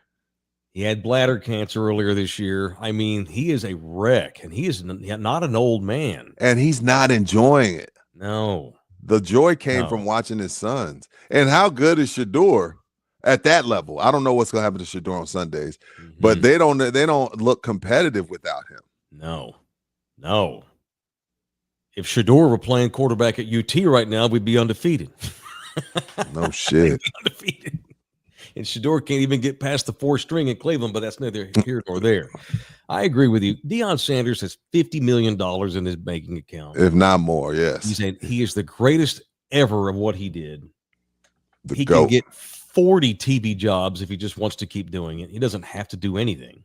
[SPEAKER 2] He had bladder cancer earlier this year. I mean, he is a wreck, and he is not an old man.
[SPEAKER 3] And he's not enjoying it.
[SPEAKER 2] No.
[SPEAKER 3] The joy came from watching his sons. And how good is Shador at that level? I don't know what's going to happen to Shador on Sundays, but they don't look competitive without him.
[SPEAKER 2] No. If Shador were playing quarterback at UT right now, we'd be undefeated.
[SPEAKER 3] No shit.
[SPEAKER 2] Undefeated. And Shador can't even get past the 4th string in Cleveland, but that's neither here nor there. I agree with you. Deion Sanders has $50 million in his banking account.
[SPEAKER 3] If not more, yes.
[SPEAKER 2] He is the greatest ever of what he did. He
[SPEAKER 3] GOAT.
[SPEAKER 2] can get 40 TV jobs if he just wants to keep doing it. He doesn't have to do anything.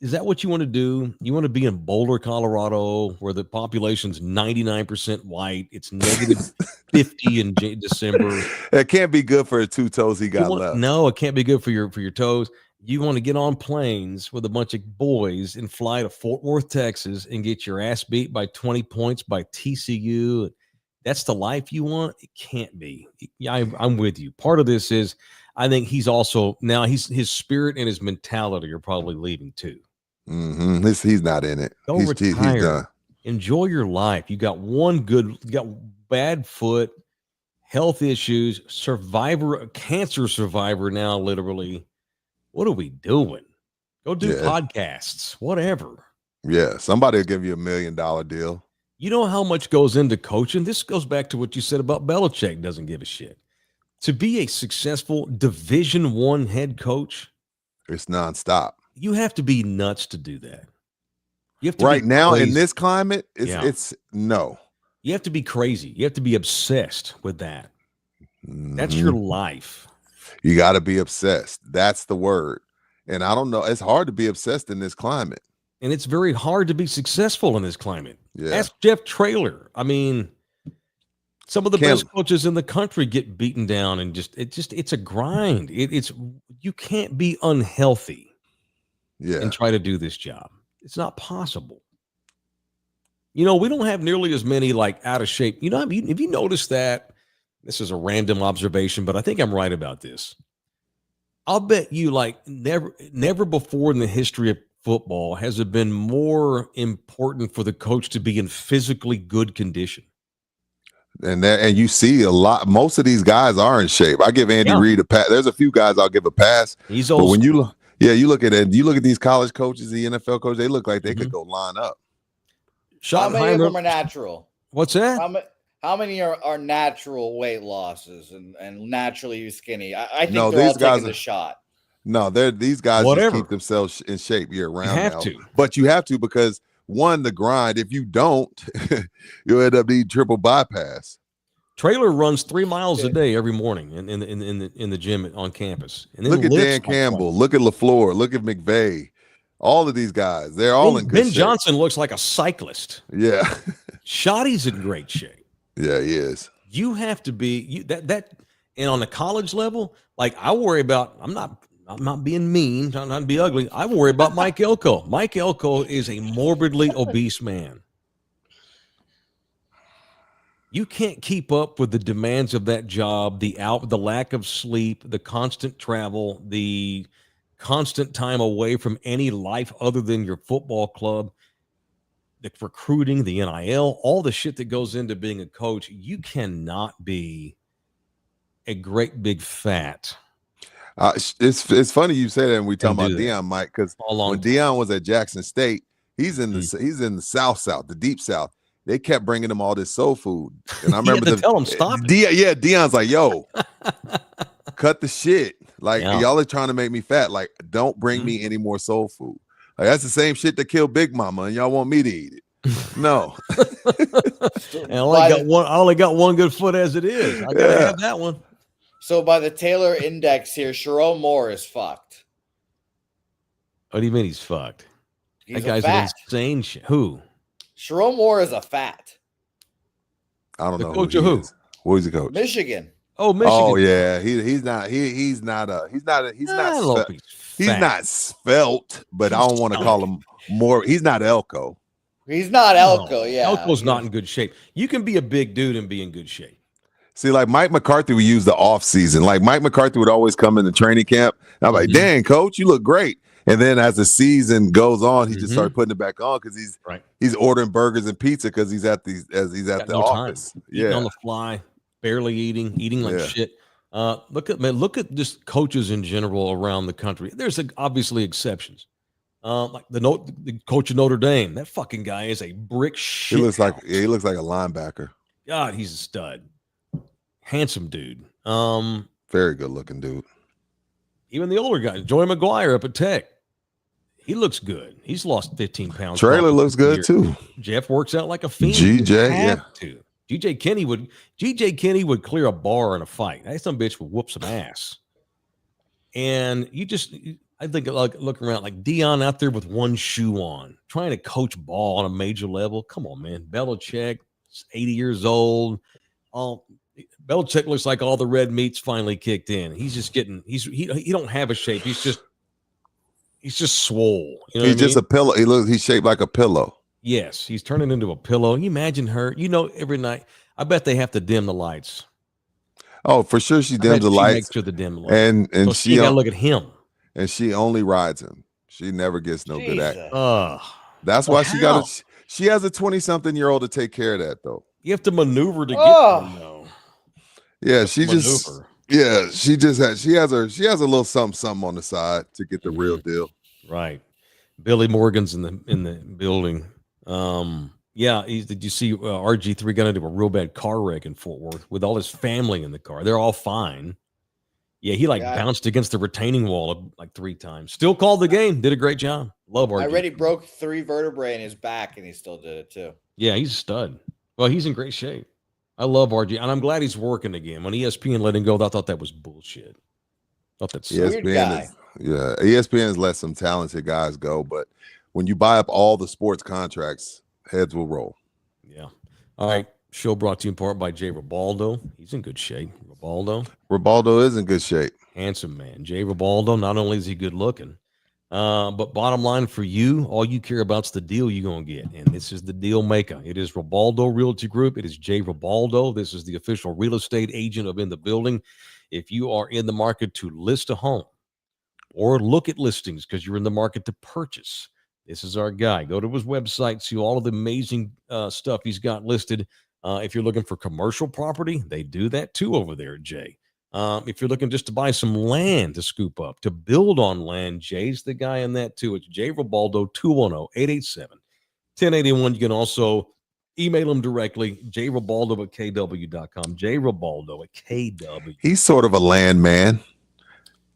[SPEAKER 2] Is that what you want to do? You want to be in Boulder, Colorado, where the population's 99% white. It's negative 50 in December.
[SPEAKER 3] It can't be good for the 2 toes he got left.
[SPEAKER 2] No, it can't be good for your toes. You want to get on planes with a bunch of boys and fly to Fort Worth, Texas, and get your ass beat by 20 points by TCU. That's the life you want? It can't be. Yeah, I'm with you. Part of this is, I think he's also now his spirit and his mentality are probably leaving too.
[SPEAKER 3] He's not in it. He's done.
[SPEAKER 2] Enjoy your life. You got bad foot, health issues, cancer survivor now, literally. What are we doing? Go do podcasts, whatever.
[SPEAKER 3] Yeah, somebody will give you $1 million deal.
[SPEAKER 2] You know how much goes into coaching? This goes back to what you said about Belichick doesn't give a shit. To be a successful Division I head coach,
[SPEAKER 3] it's nonstop.
[SPEAKER 2] You have to be nuts to do that. You have to
[SPEAKER 3] right now in this climate, it's no.
[SPEAKER 2] You have to be crazy. You have to be obsessed with that. That's your life.
[SPEAKER 3] You got to be obsessed. That's the word. And I don't know. It's hard to be obsessed in this climate.
[SPEAKER 2] And it's very hard to be successful in this climate.
[SPEAKER 3] Yeah.
[SPEAKER 2] Ask Jeff Traylor. I mean, some of the best coaches in the country get beaten down, and it's a grind. You can't be unhealthy and try to do this job. It's not possible. We don't have nearly as many out of shape. Have you noticed that? This is a random observation, but I think I'm right about this. I'll bet you never before in the history of football has it been more important for the coach to be in physically good condition.
[SPEAKER 3] And you see a lot. Most of these guys are in shape. I give Andy Reid a pass. There's a few guys I'll give a pass.
[SPEAKER 2] He's old.
[SPEAKER 3] But when you look at it, you look at these college coaches, the NFL coaches, they look like they could go line up.
[SPEAKER 4] How many of them are natural?
[SPEAKER 2] What's that?
[SPEAKER 4] How many are natural weight losses and naturally skinny? I think
[SPEAKER 3] No,
[SPEAKER 4] they're all
[SPEAKER 3] these guys
[SPEAKER 4] taking the shot.
[SPEAKER 3] No, these guys just keep themselves in shape year round.
[SPEAKER 2] You have to.
[SPEAKER 3] But you have to because one, the grind. If you don't, you'll end up needing triple bypass.
[SPEAKER 2] Traylor runs 3 miles a day every morning in the gym on campus. And then
[SPEAKER 3] look at Dan Campbell. Look at LaFleur. Look at McVay. All of these guys, they're all in good
[SPEAKER 2] Ben
[SPEAKER 3] shape.
[SPEAKER 2] Johnson looks like a cyclist.
[SPEAKER 3] Yeah.
[SPEAKER 2] Shoddy's in great shape.
[SPEAKER 3] Yeah, he is.
[SPEAKER 2] You have to be and on the college level, like I worry about, I'm not being mean, I'm not be ugly. I worry about Mike Elko. Mike Elko is a morbidly obese man. You can't keep up with the demands of that job, the lack of sleep, the constant travel, the constant time away from any life other than your football club, the recruiting, the NIL, all the shit that goes into being a coach. You cannot be a great big fat.
[SPEAKER 3] It's funny you say that, and we talk about Deion, Mike, because when Deion was at Jackson State, he's in the South, the deep South. They kept bringing him all this soul food, and I remember
[SPEAKER 2] tell him stop.
[SPEAKER 3] Deion's like, "Yo, cut the shit! Like y'all are trying to make me fat. Like, don't bring me any more soul food. Like that's the same shit that killed Big Mama, and y'all want me to eat it. No.
[SPEAKER 2] And I only got one good foot as it is. I gotta have that one.
[SPEAKER 4] So by the Taylor Index here, Sharon Moore is fucked.
[SPEAKER 2] What do you mean he's fucked?
[SPEAKER 4] He's
[SPEAKER 2] that guy's
[SPEAKER 4] an
[SPEAKER 2] insane shit. Who?
[SPEAKER 4] Sharon Moore is a fat.
[SPEAKER 3] I don't know.
[SPEAKER 2] Coach of who?
[SPEAKER 3] What is the coach?
[SPEAKER 4] Michigan.
[SPEAKER 2] Oh, Michigan.
[SPEAKER 3] Oh yeah, he's not svelte, but I don't want to call him more. He's not Elko.
[SPEAKER 4] He's not Elko. Yeah,
[SPEAKER 2] Elko's not in good shape. You can be a big dude and be in good shape.
[SPEAKER 3] See, like Mike McCarthy would use the off season. Like Mike McCarthy would always come in the training camp. And I'm like, dang, coach, you look great. And then as the season goes on, he just started putting it back on because he's ordering burgers and pizza because he's at the office.
[SPEAKER 2] Eating on the fly, barely eating like shit. Look at just coaches in general around the country. There's obviously exceptions. Like the coach of Notre Dame. That fucking guy is a brick shit.
[SPEAKER 3] He looks like a linebacker.
[SPEAKER 2] God, he's a stud. Handsome dude.
[SPEAKER 3] Very good looking dude.
[SPEAKER 2] Even the older guy, Joey McGuire up at Tech. He looks good. He's lost 15 pounds.
[SPEAKER 3] Traylor looks good too.
[SPEAKER 2] Jeff works out like a fiend. GJ Kenny would clear a bar in a fight. That some bitch would whoop some ass. And I think like looking around like Dion out there with one shoe on, trying to coach ball on a major level. Come on, man. Belichick, 80 years old. Belichick looks like all the red meat's finally kicked in. He's just getting. He don't have a shape. He's just swole. You know
[SPEAKER 3] he's just a pillow. He's shaped like a pillow.
[SPEAKER 2] Yes, he's turning into a pillow. You imagine her. Every night. I bet they have to dim the lights.
[SPEAKER 3] Oh, for sure, she dims the lights.
[SPEAKER 2] Makes sure the dim lights.
[SPEAKER 3] And
[SPEAKER 2] so she got to look at him.
[SPEAKER 3] And she only rides him. She never gets no good act. That's
[SPEAKER 2] well,
[SPEAKER 3] why she has a 20-something-year-old to take care of that though.
[SPEAKER 2] You have to maneuver to get them though.
[SPEAKER 3] Yeah, she has a little something on the side to get the real deal.
[SPEAKER 2] Right. Billy Morgan's in the building. Did you see RG3 got into a real bad car wreck in Fort Worth with all his family in the car? They're all fine. Yeah, he bounced against the retaining wall like 3 times. Still called the game. Did a great job. Love RG.
[SPEAKER 4] I read he broke 3 vertebrae in his back, and he still did it too.
[SPEAKER 2] Yeah, he's a stud. Well, he's in great shape. I love RG, and I'm glad he's working again. When ESPN let him go, I thought that was bullshit. I thought that's
[SPEAKER 3] ESPN has let some talented guys go, but when you buy up all the sports contracts, heads will roll.
[SPEAKER 2] Yeah. All right. Show brought to you in part by Jay Ribaldo. He's in good shape.
[SPEAKER 3] Ribaldo is in good shape.
[SPEAKER 2] Handsome man. Jay Ribaldo, not only is he good looking, but bottom line for you, all you care about is the deal you're going to get. And this is the deal maker. It is Ribaldo Realty Group. It is Jay Ribaldo. This is the official real estate agent of In the Building. If you are in the market to list a home or look at listings because you're in the market to purchase, this is our guy. Go to his website, see all of the amazing stuff he's got listed. If you're looking for commercial property, they do that too over there at Jay. If you're looking just to buy some land to scoop up, to build on land, Jay's the guy in that too. It's Jay Ribaldo, 210-887-1081. You can also email him directly, jribaldo@kw.com. jribaldo@kw.
[SPEAKER 3] He's sort of a landman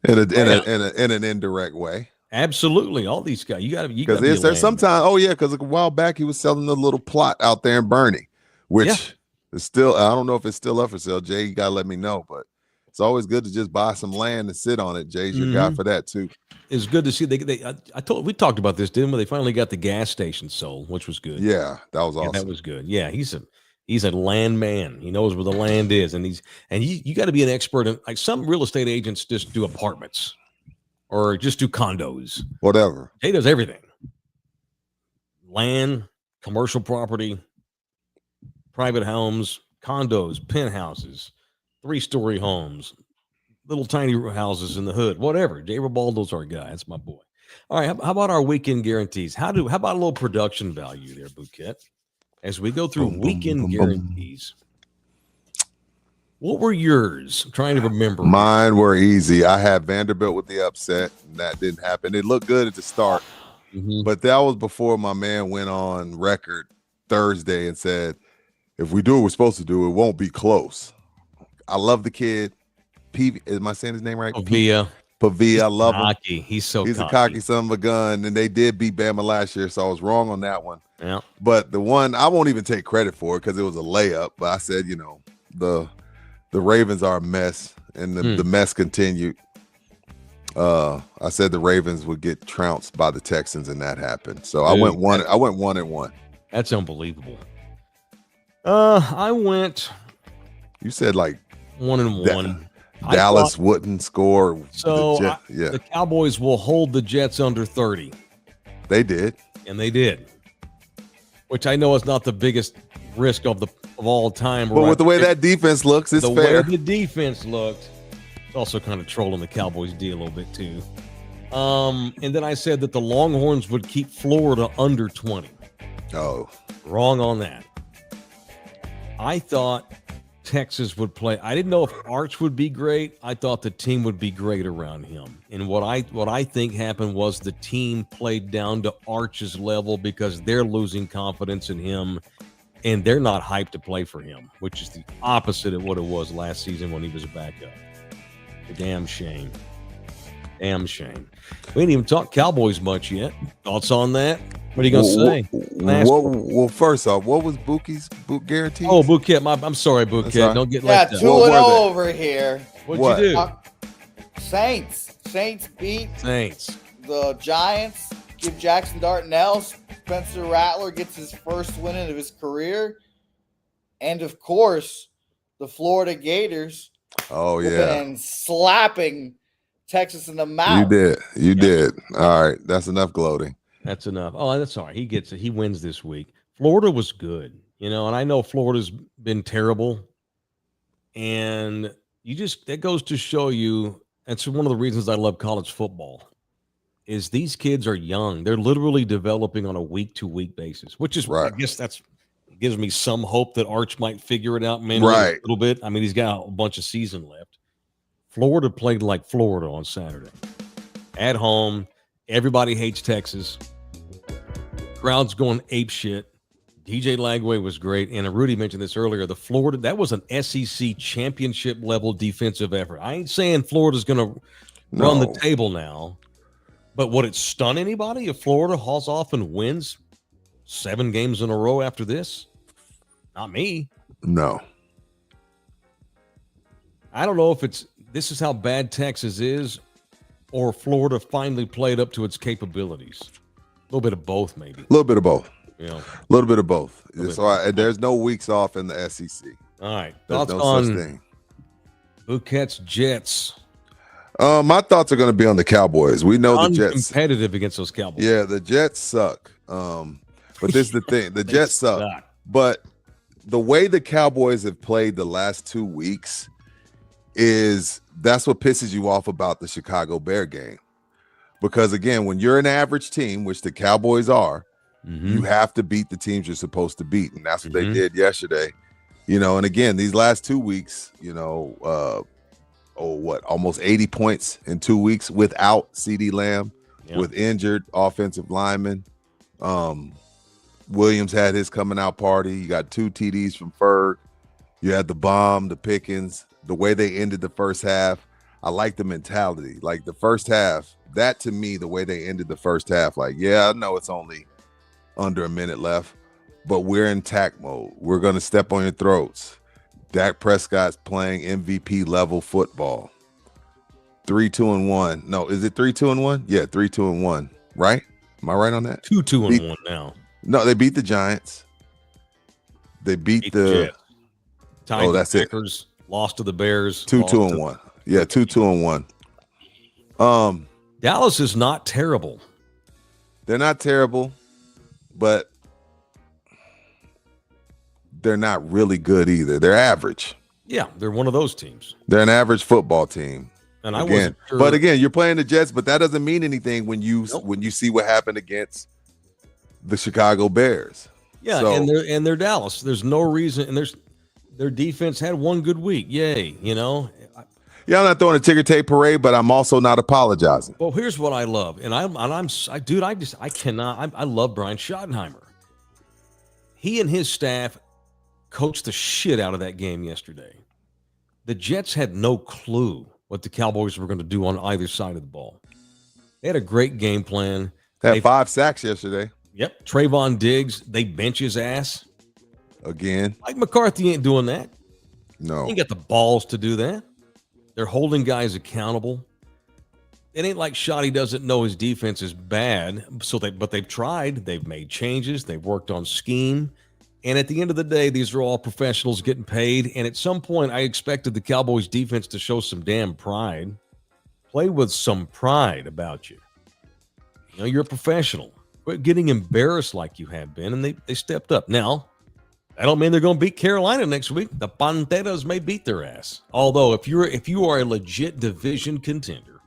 [SPEAKER 3] in an indirect way.
[SPEAKER 2] Absolutely. All these guys. You got to
[SPEAKER 3] because there's sometimes. Oh yeah, because a while back he was selling a little plot out there in Bernie, which is still. I don't know if it's still up for sale. Jay, you gotta let me know, but it's always good to just buy some land and sit on it. Jay's your guy for that too.
[SPEAKER 2] It's good to see. We talked about this, didn't we? They finally got the gas station sold, which was good.
[SPEAKER 3] Yeah, that was awesome.
[SPEAKER 2] That was good. Yeah, he's a land man. He knows where the land is, and you got to be an expert in, like, some real estate agents just do apartments or just do condos,
[SPEAKER 3] whatever.
[SPEAKER 2] He does everything: land, commercial property, private homes, condos, penthouses, 3-story homes, little tiny houses in the hood, whatever. Jay Ribaldo's our guy. That's my boy. All right, how about our weekend guarantees? How about a little production value there, Bouquet? As we go through weekend guarantees, what were yours? I'm trying to remember.
[SPEAKER 3] Mine were easy. I had Vanderbilt with the upset, and that didn't happen. It looked good at the start, but that was before my man went on record Thursday and said, if we do what we're supposed to do, it won't be close. I love the kid. Am I saying his name right? Pavia. I love him.
[SPEAKER 2] He's
[SPEAKER 3] a cocky son of a gun, and they did beat Bama last year, so I was wrong on that one.
[SPEAKER 2] Yeah.
[SPEAKER 3] But the one I won't even take credit for it because it was a layup. But I said, the Ravens are a mess, and the mess continued. I said the Ravens would get trounced by the Texans, and that happened. So I went 1-1.
[SPEAKER 2] That's unbelievable. I went.
[SPEAKER 3] You said like
[SPEAKER 2] 1-1.
[SPEAKER 3] Dallas wouldn't score.
[SPEAKER 2] So the Cowboys will hold the Jets under 30.
[SPEAKER 3] They did,
[SPEAKER 2] and they did, which I know is not the biggest risk of all time.
[SPEAKER 3] But with the way that defense looks, it's fair.
[SPEAKER 2] The way the defense looked, it's also kind of trolling the Cowboys D a little bit too. And then I said that the Longhorns would keep Florida under 20.
[SPEAKER 3] Oh,
[SPEAKER 2] wrong on that. I thought Texas would play. I didn't know if Arch would be great. I thought the team would be great around him. And what I think happened was the team played down to Arch's level because they're losing confidence in him and they're not hyped to play for him, which is the opposite of what it was last season when he was a backup. A damn shame. Damn shame. We didn't even talk Cowboys much yet. Thoughts on that? What are you going to say?
[SPEAKER 3] Well, first off, what was Bookie's guarantee?
[SPEAKER 2] Oh, Bouquet. I'm sorry, Bouquet.
[SPEAKER 3] Right.
[SPEAKER 2] Don't get like that.
[SPEAKER 4] 2-0 over here.
[SPEAKER 2] What'd you do?
[SPEAKER 4] Saints beat
[SPEAKER 2] Saints.
[SPEAKER 4] The Giants. Give Jackson Dartnell. Spencer Rattler gets his first win of his career. And, of course, the Florida Gators.
[SPEAKER 3] Oh, yeah.
[SPEAKER 4] And slapping Texas in the mouth.
[SPEAKER 3] You did. All right. That's enough gloating.
[SPEAKER 2] That's enough. Oh, that's all right. He gets it. He wins this week. Florida was good, and I know Florida's been terrible. And that goes to show you, that's one of the reasons I love college football, is these kids are young. They're literally developing on a week-to-week basis, which is, right. I guess that's gives me some hope that Arch might figure it out manually a little bit. I mean, he's got a bunch of season left. Florida played like Florida on Saturday. At home, everybody hates Texas. Crowd's going ape shit. DJ Lagway was great. And Rudy mentioned this earlier. That was an SEC championship level defensive effort. I ain't saying Florida's going to run the table now, but would it stun anybody if Florida hauls off and wins 7 games in a row after this? Not me.
[SPEAKER 3] No.
[SPEAKER 2] I don't know if this is how bad Texas is, or Florida finally played up to its capabilities. A little bit of both, maybe.
[SPEAKER 3] A little bit of both.
[SPEAKER 2] Yeah.
[SPEAKER 3] A little bit of both. There's no weeks off in the SEC.
[SPEAKER 2] All right.
[SPEAKER 3] There's
[SPEAKER 2] thoughts
[SPEAKER 3] no
[SPEAKER 2] on
[SPEAKER 3] such thing.
[SPEAKER 2] Bouquet's Jets?
[SPEAKER 3] My thoughts are going to be on the Cowboys. We know the Jets.
[SPEAKER 2] Competitive against those Cowboys.
[SPEAKER 3] Yeah, the Jets suck. But this is the thing. The Jets suck. But the way the Cowboys have played the last 2 weeks that's what pisses you off about the Chicago Bear game. Because, again, when you're an average team, which the Cowboys are, you have to beat the teams you're supposed to beat. And that's what they did yesterday. And again, these last 2 weeks, almost 80 points in 2 weeks without CeeDee Lamb, with injured offensive linemen. Williams had his coming out party. You got 2 TDs from Ferg. You had the bomb, the Pickens, the way they ended the first half. I like the mentality. Like the first half, that to me, the way they ended the first half, like, yeah, I know it's only under a minute left, but we're in tack mode. We're going to step on your throats. Dak Prescott's playing MVP level football. 3-2-1. No, is it 3-2-1? Yeah, 3-2-1. Right? Am I right on that?
[SPEAKER 2] 2-2-1 now.
[SPEAKER 3] No, they beat the Giants. They beat the
[SPEAKER 2] Jets. Tied the Packers, lost to the Bears.
[SPEAKER 3] 2-2-1. Yeah, 2-2-1.
[SPEAKER 2] Dallas is not terrible.
[SPEAKER 3] They're not terrible, but they're not really good either. They're average.
[SPEAKER 2] Yeah, they're one of those teams.
[SPEAKER 3] They're an average football team.
[SPEAKER 2] And I
[SPEAKER 3] wasn't sure. But again, you're playing the Jets, but that doesn't mean anything when you see what happened against the Chicago Bears.
[SPEAKER 2] Yeah,
[SPEAKER 3] so,
[SPEAKER 2] and they're Dallas. There's no reason, and their defense had one good week. Yay,
[SPEAKER 3] Yeah, I'm not throwing a ticker tape parade, but I'm also not apologizing.
[SPEAKER 2] Well, here's what I love, I love Brian Schottenheimer. He and his staff coached the shit out of that game yesterday. The Jets had no clue what the Cowboys were going to do on either side of the ball. They had a great game plan.
[SPEAKER 3] They had 5 sacks yesterday.
[SPEAKER 2] Yep. Trayvon Diggs, they bench his ass.
[SPEAKER 3] Again.
[SPEAKER 2] Mike McCarthy ain't doing that.
[SPEAKER 3] No.
[SPEAKER 2] He ain't got the balls to do that. They're holding guys accountable. It ain't like Shotty doesn't know his defense is bad. But they've tried. They've made changes. They've worked on scheme. And at the end of the day, these are all professionals getting paid. And at some point, I expected the Cowboys defense to show some damn pride. Play with some pride about you. You're a professional. Quit getting embarrassed like you have been. And they stepped up. Now, that don't mean they're going to beat Carolina next week. The Panteras may beat their ass. Although, if you are a legit division contender,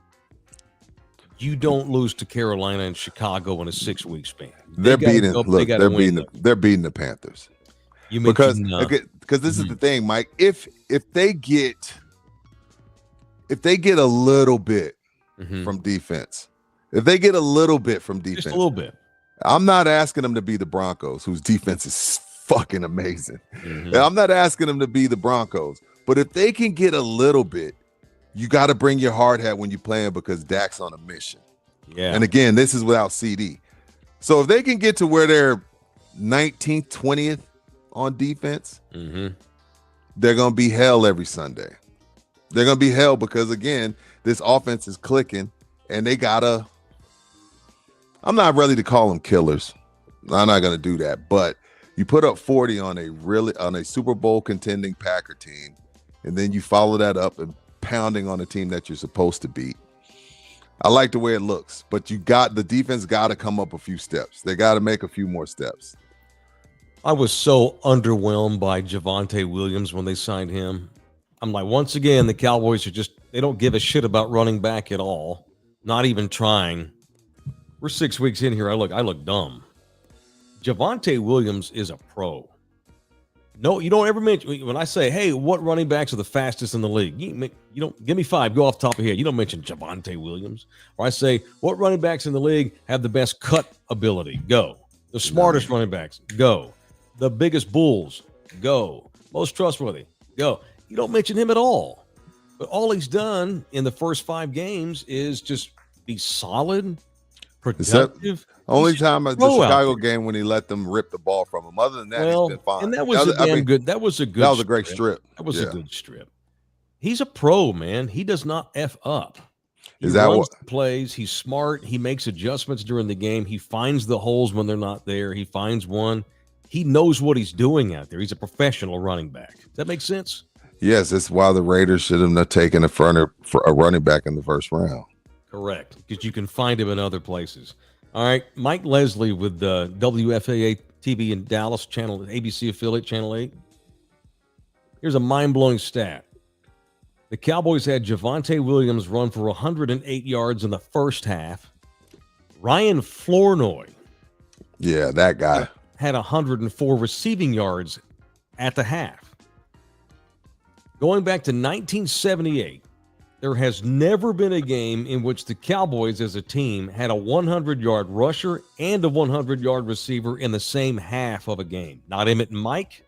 [SPEAKER 2] you don't lose to Carolina and Chicago in a 6-week span.
[SPEAKER 3] They're beating the Panthers. Because this is the thing, Mike. If they get a little bit from defense, just a
[SPEAKER 2] little bit,
[SPEAKER 3] I'm not asking them to be the Broncos, whose defense is fucking amazing. I'm not asking them to be the Broncos, but if they can get a little bit, you got to bring your hard hat when you're playing because Dak's on a mission.
[SPEAKER 2] Yeah.
[SPEAKER 3] And again, this is without CD. So if they can get to where they're 19th, 20th on defense, they're going to be hell every Sunday. They're going to be hell because, again, this offense is clicking and they got to – I'm not ready to call them killers. I'm not going to do that. But you put up 40 on a Super Bowl contending Packer team, and then you follow that up and pounding on a team that you're supposed to beat. I like the way it looks, but the defense got to come up a few steps. They got to make a few more steps.
[SPEAKER 2] I was so underwhelmed by Javonte Williams when they signed him. I'm like, once again, the Cowboys they don't give a shit about running back at all. Not even trying. We're 6 weeks in here. I look dumb. Javonte Williams is a pro. No, you don't ever mention when I say, "Hey, what running backs are the fastest in the league?" You don't give me 5. Go off the top of your head. You don't mention Javonte Williams. Or I say, "What running backs in the league have the best cut ability?" Go. The smartest running backs. Go. The biggest bulls. Go. Most trustworthy. Go. You don't mention him at all. But all he's done in the first 5 games is just be solid, productive.
[SPEAKER 3] Only time at the Chicago game when he let them rip the ball from him. Other than that, he's been fine.
[SPEAKER 2] And that was good. That was a
[SPEAKER 3] great strip.
[SPEAKER 2] That was a good strip. He's a pro, man. He does not F up. He plays. He's smart. He makes adjustments during the game. He finds the holes when they're not there. He finds one. He knows what he's doing out there. He's a professional running back. Does that make sense?
[SPEAKER 3] Yes, that's why the Raiders should have not taken a running back in the first round.
[SPEAKER 2] Correct, because you can find him in other places. All right, Mike Leslie with WFAA TV in Dallas, ABC affiliate, Channel 8. Here's a mind-blowing stat. The Cowboys had Javonte Williams run for 108 yards in the first half. Ryan Flournoy.
[SPEAKER 3] Yeah, that guy.
[SPEAKER 2] Had 104 receiving yards at the half. Going back to 1978, there has never been a game in which the Cowboys as a team had a 100-yard rusher and a 100-yard receiver in the same half of a game. Not Emmett and Mike,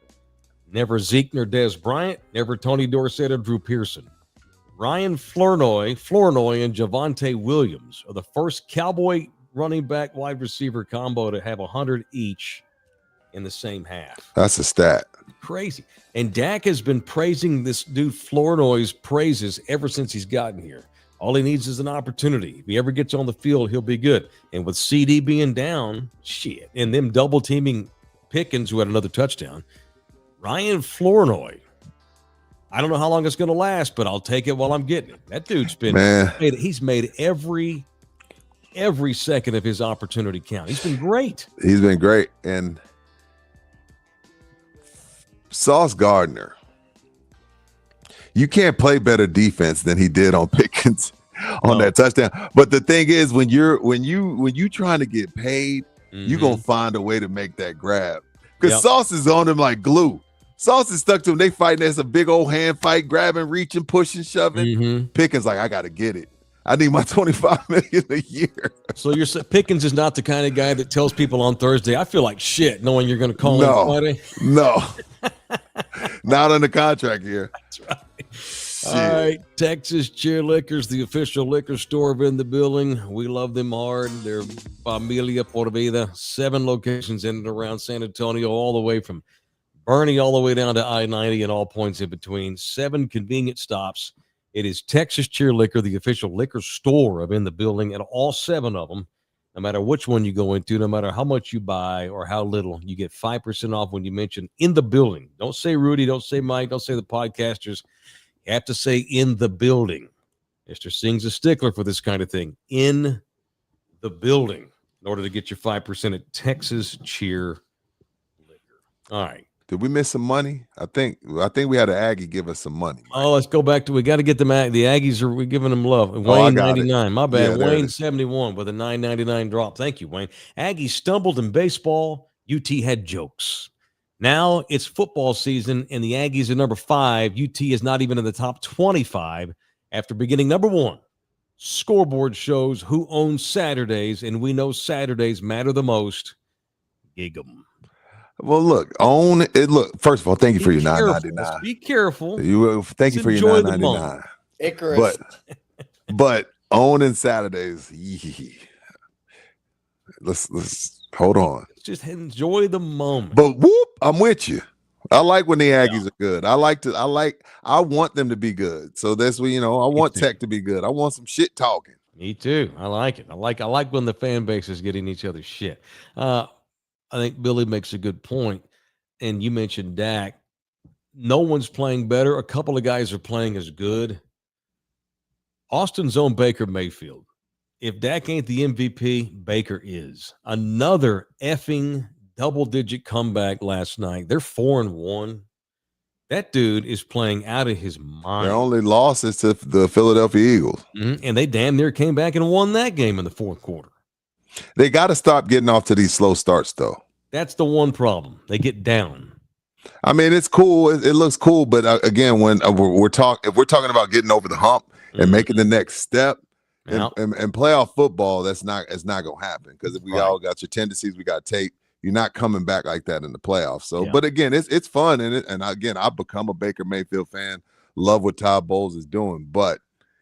[SPEAKER 2] never Zeke nor Dez Bryant, never Tony Dorsett or Drew Pearson. Ryan Flournoy, and Javonte Williams are the first Cowboy running back wide receiver combo to have 100 each in the same half.
[SPEAKER 3] That's a stat.
[SPEAKER 2] Crazy. And Dak has been praising this dude Flournoy's praises ever since he's gotten here. All he needs is an opportunity. If he ever gets on the field, he'll be good. And with CD being down, shit, and them double teaming Pickens, who had another touchdown, Ryan Flournoy, I don't know how long it's going to last, but I'll take it while I'm getting it. That dude's been he's made every second of his opportunity count. He's been great.
[SPEAKER 3] He's been great. And Sauce Gardner, you can't play better defense than he did on Pickens on that touchdown. But the thing is, when you trying to get paid, you're gonna find a way to make that grab. Because Sauce is on him like glue. Sauce is stuck to him. They fighting. There's a big old hand fight, grabbing, reaching, pushing, shoving. Pickens like, I got to get it. I need my $25 million a year.
[SPEAKER 2] So you're Pickens is not the kind of guy that tells people on Thursday, I feel like shit, knowing you're going to call him Friday.
[SPEAKER 3] No, not on the contract here.
[SPEAKER 2] That's right. All right, Texas Cheer Liquors, the official liquor store in the building. We love them hard. They're Familia Por Vida, 7 locations in and around San Antonio, all the way from Bernie all the way down to I-90 and all points in between. 7 convenient stops. It is Texas Cheer Liquor, the official liquor store of In the Building, and all 7 of them, no matter which one you go into, no matter how much you buy or how little, you get 5% off when you mention In the Building. Don't say Rudy, don't say Mike, don't say the podcasters. You have to say In the Building. Mr. Singh's a stickler for this kind of thing. In the Building, in order to get your 5% at Texas Cheer Liquor. All right.
[SPEAKER 3] Did we miss some money? I think we had an Aggie give us some money. Mike.
[SPEAKER 2] Oh, let's go back to we got to get them. The Aggies we're giving them love. Wayne 99, my bad. Yeah, Wayne 71 with a 9.99 drop. Thank you, Wayne. Aggies stumbled in baseball. UT had jokes. Now it's football season, and the Aggies are number 5. UT is not even in the top 25 after beginning number 1. Scoreboard shows who owns Saturdays, and we know Saturdays matter the most. Gig 'em.
[SPEAKER 3] Well, look, own it. Look, first of all, thank you for your $9.99.
[SPEAKER 2] Be careful.
[SPEAKER 3] Thank you for your $9.99.
[SPEAKER 4] Icarus.
[SPEAKER 3] But owning Saturdays, let's hold on.
[SPEAKER 2] Just enjoy the moment.
[SPEAKER 3] But whoop, I'm with you. I like when the Aggies are good. I want them to be good. So that's what, I want Tech to be good. I want some shit talking.
[SPEAKER 2] Me too. I like it. I like when the fan base is getting each other's shit. I think Billy makes a good point, and you mentioned Dak. No one's playing better. A couple of guys are playing as good. Austin's own Baker Mayfield. If Dak ain't the MVP, Baker is. Another effing double-digit comeback last night. They're 4-1. That dude is playing out of his mind.
[SPEAKER 3] Their only loss is to the Philadelphia Eagles.
[SPEAKER 2] And they damn near came back and won that game in the fourth quarter.
[SPEAKER 3] They got to stop getting off to these slow starts, though.
[SPEAKER 2] That's the one problem. They get down.
[SPEAKER 3] I mean, it's cool. It looks cool, but again, when if we're talking about getting over the hump and making the next step, and playoff football, it's not gonna happen because if we all got your tendencies, we got tape. You're not coming back like that in the playoffs. So, but again, it's fun, and again, I've become a Baker Mayfield fan. Love what Todd Bowles is doing, but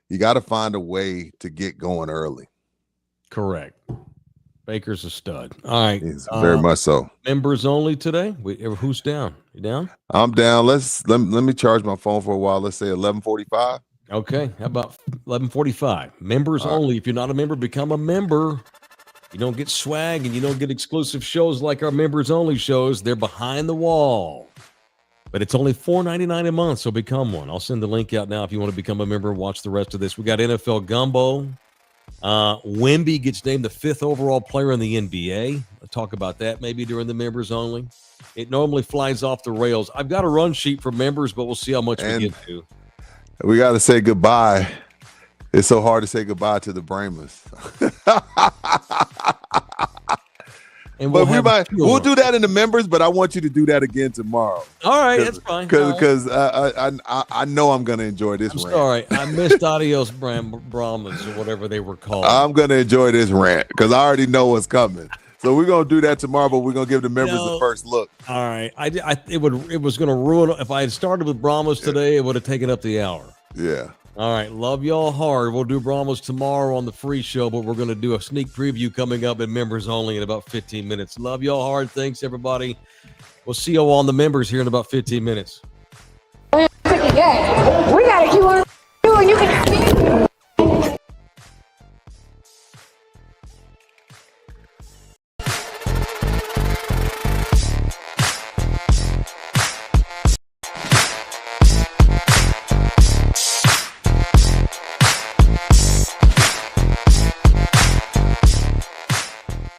[SPEAKER 3] you got to find a way to get going early.
[SPEAKER 2] Correct. Baker's a stud. All right.
[SPEAKER 3] He's very much so.
[SPEAKER 2] Members only today. Who's down? You down?
[SPEAKER 3] I'm down. Let me charge my phone for a while. Let's say 11:45.
[SPEAKER 2] Okay. How about 11:45? Members only. If you're not a member, become a member. You don't get swag and you don't get exclusive shows like our members only shows. They're behind the wall. But it's only $4.99 a month, so become one. I'll send the link out now if you want to become a member and watch the rest of this. We got NFL Gumbo. Wemby gets named the 5th overall player in the NBA. I'll talk about that maybe during the members only. It normally flies off the rails. I've got a run sheet for members, but we'll see how much we get to.
[SPEAKER 3] We got to say goodbye. It's so hard to say goodbye to the Bramers.
[SPEAKER 2] And
[SPEAKER 3] But
[SPEAKER 2] have
[SPEAKER 3] we'll do that in the members, but I want you to do that again tomorrow.
[SPEAKER 2] All right, that's fine.
[SPEAKER 3] Because I know I'm gonna enjoy this rant.
[SPEAKER 2] Sorry, I missed Adios Brahmas or whatever they were called.
[SPEAKER 3] I'm gonna enjoy this rant because I already know what's coming. So we're gonna do that tomorrow, but we're gonna give the members the first look.
[SPEAKER 2] All right, it was gonna ruin. If I had started with Brahmas today, it would have taken up the hour.
[SPEAKER 3] Yeah.
[SPEAKER 2] All right, love y'all hard. We'll do Brahmas tomorrow on the free show, but we're going to do a sneak preview coming up in members only in about 15 minutes. Love y'all hard. Thanks, everybody. We'll see y'all on the members here in about 15 minutes.
[SPEAKER 8] We got to keep on doing. You can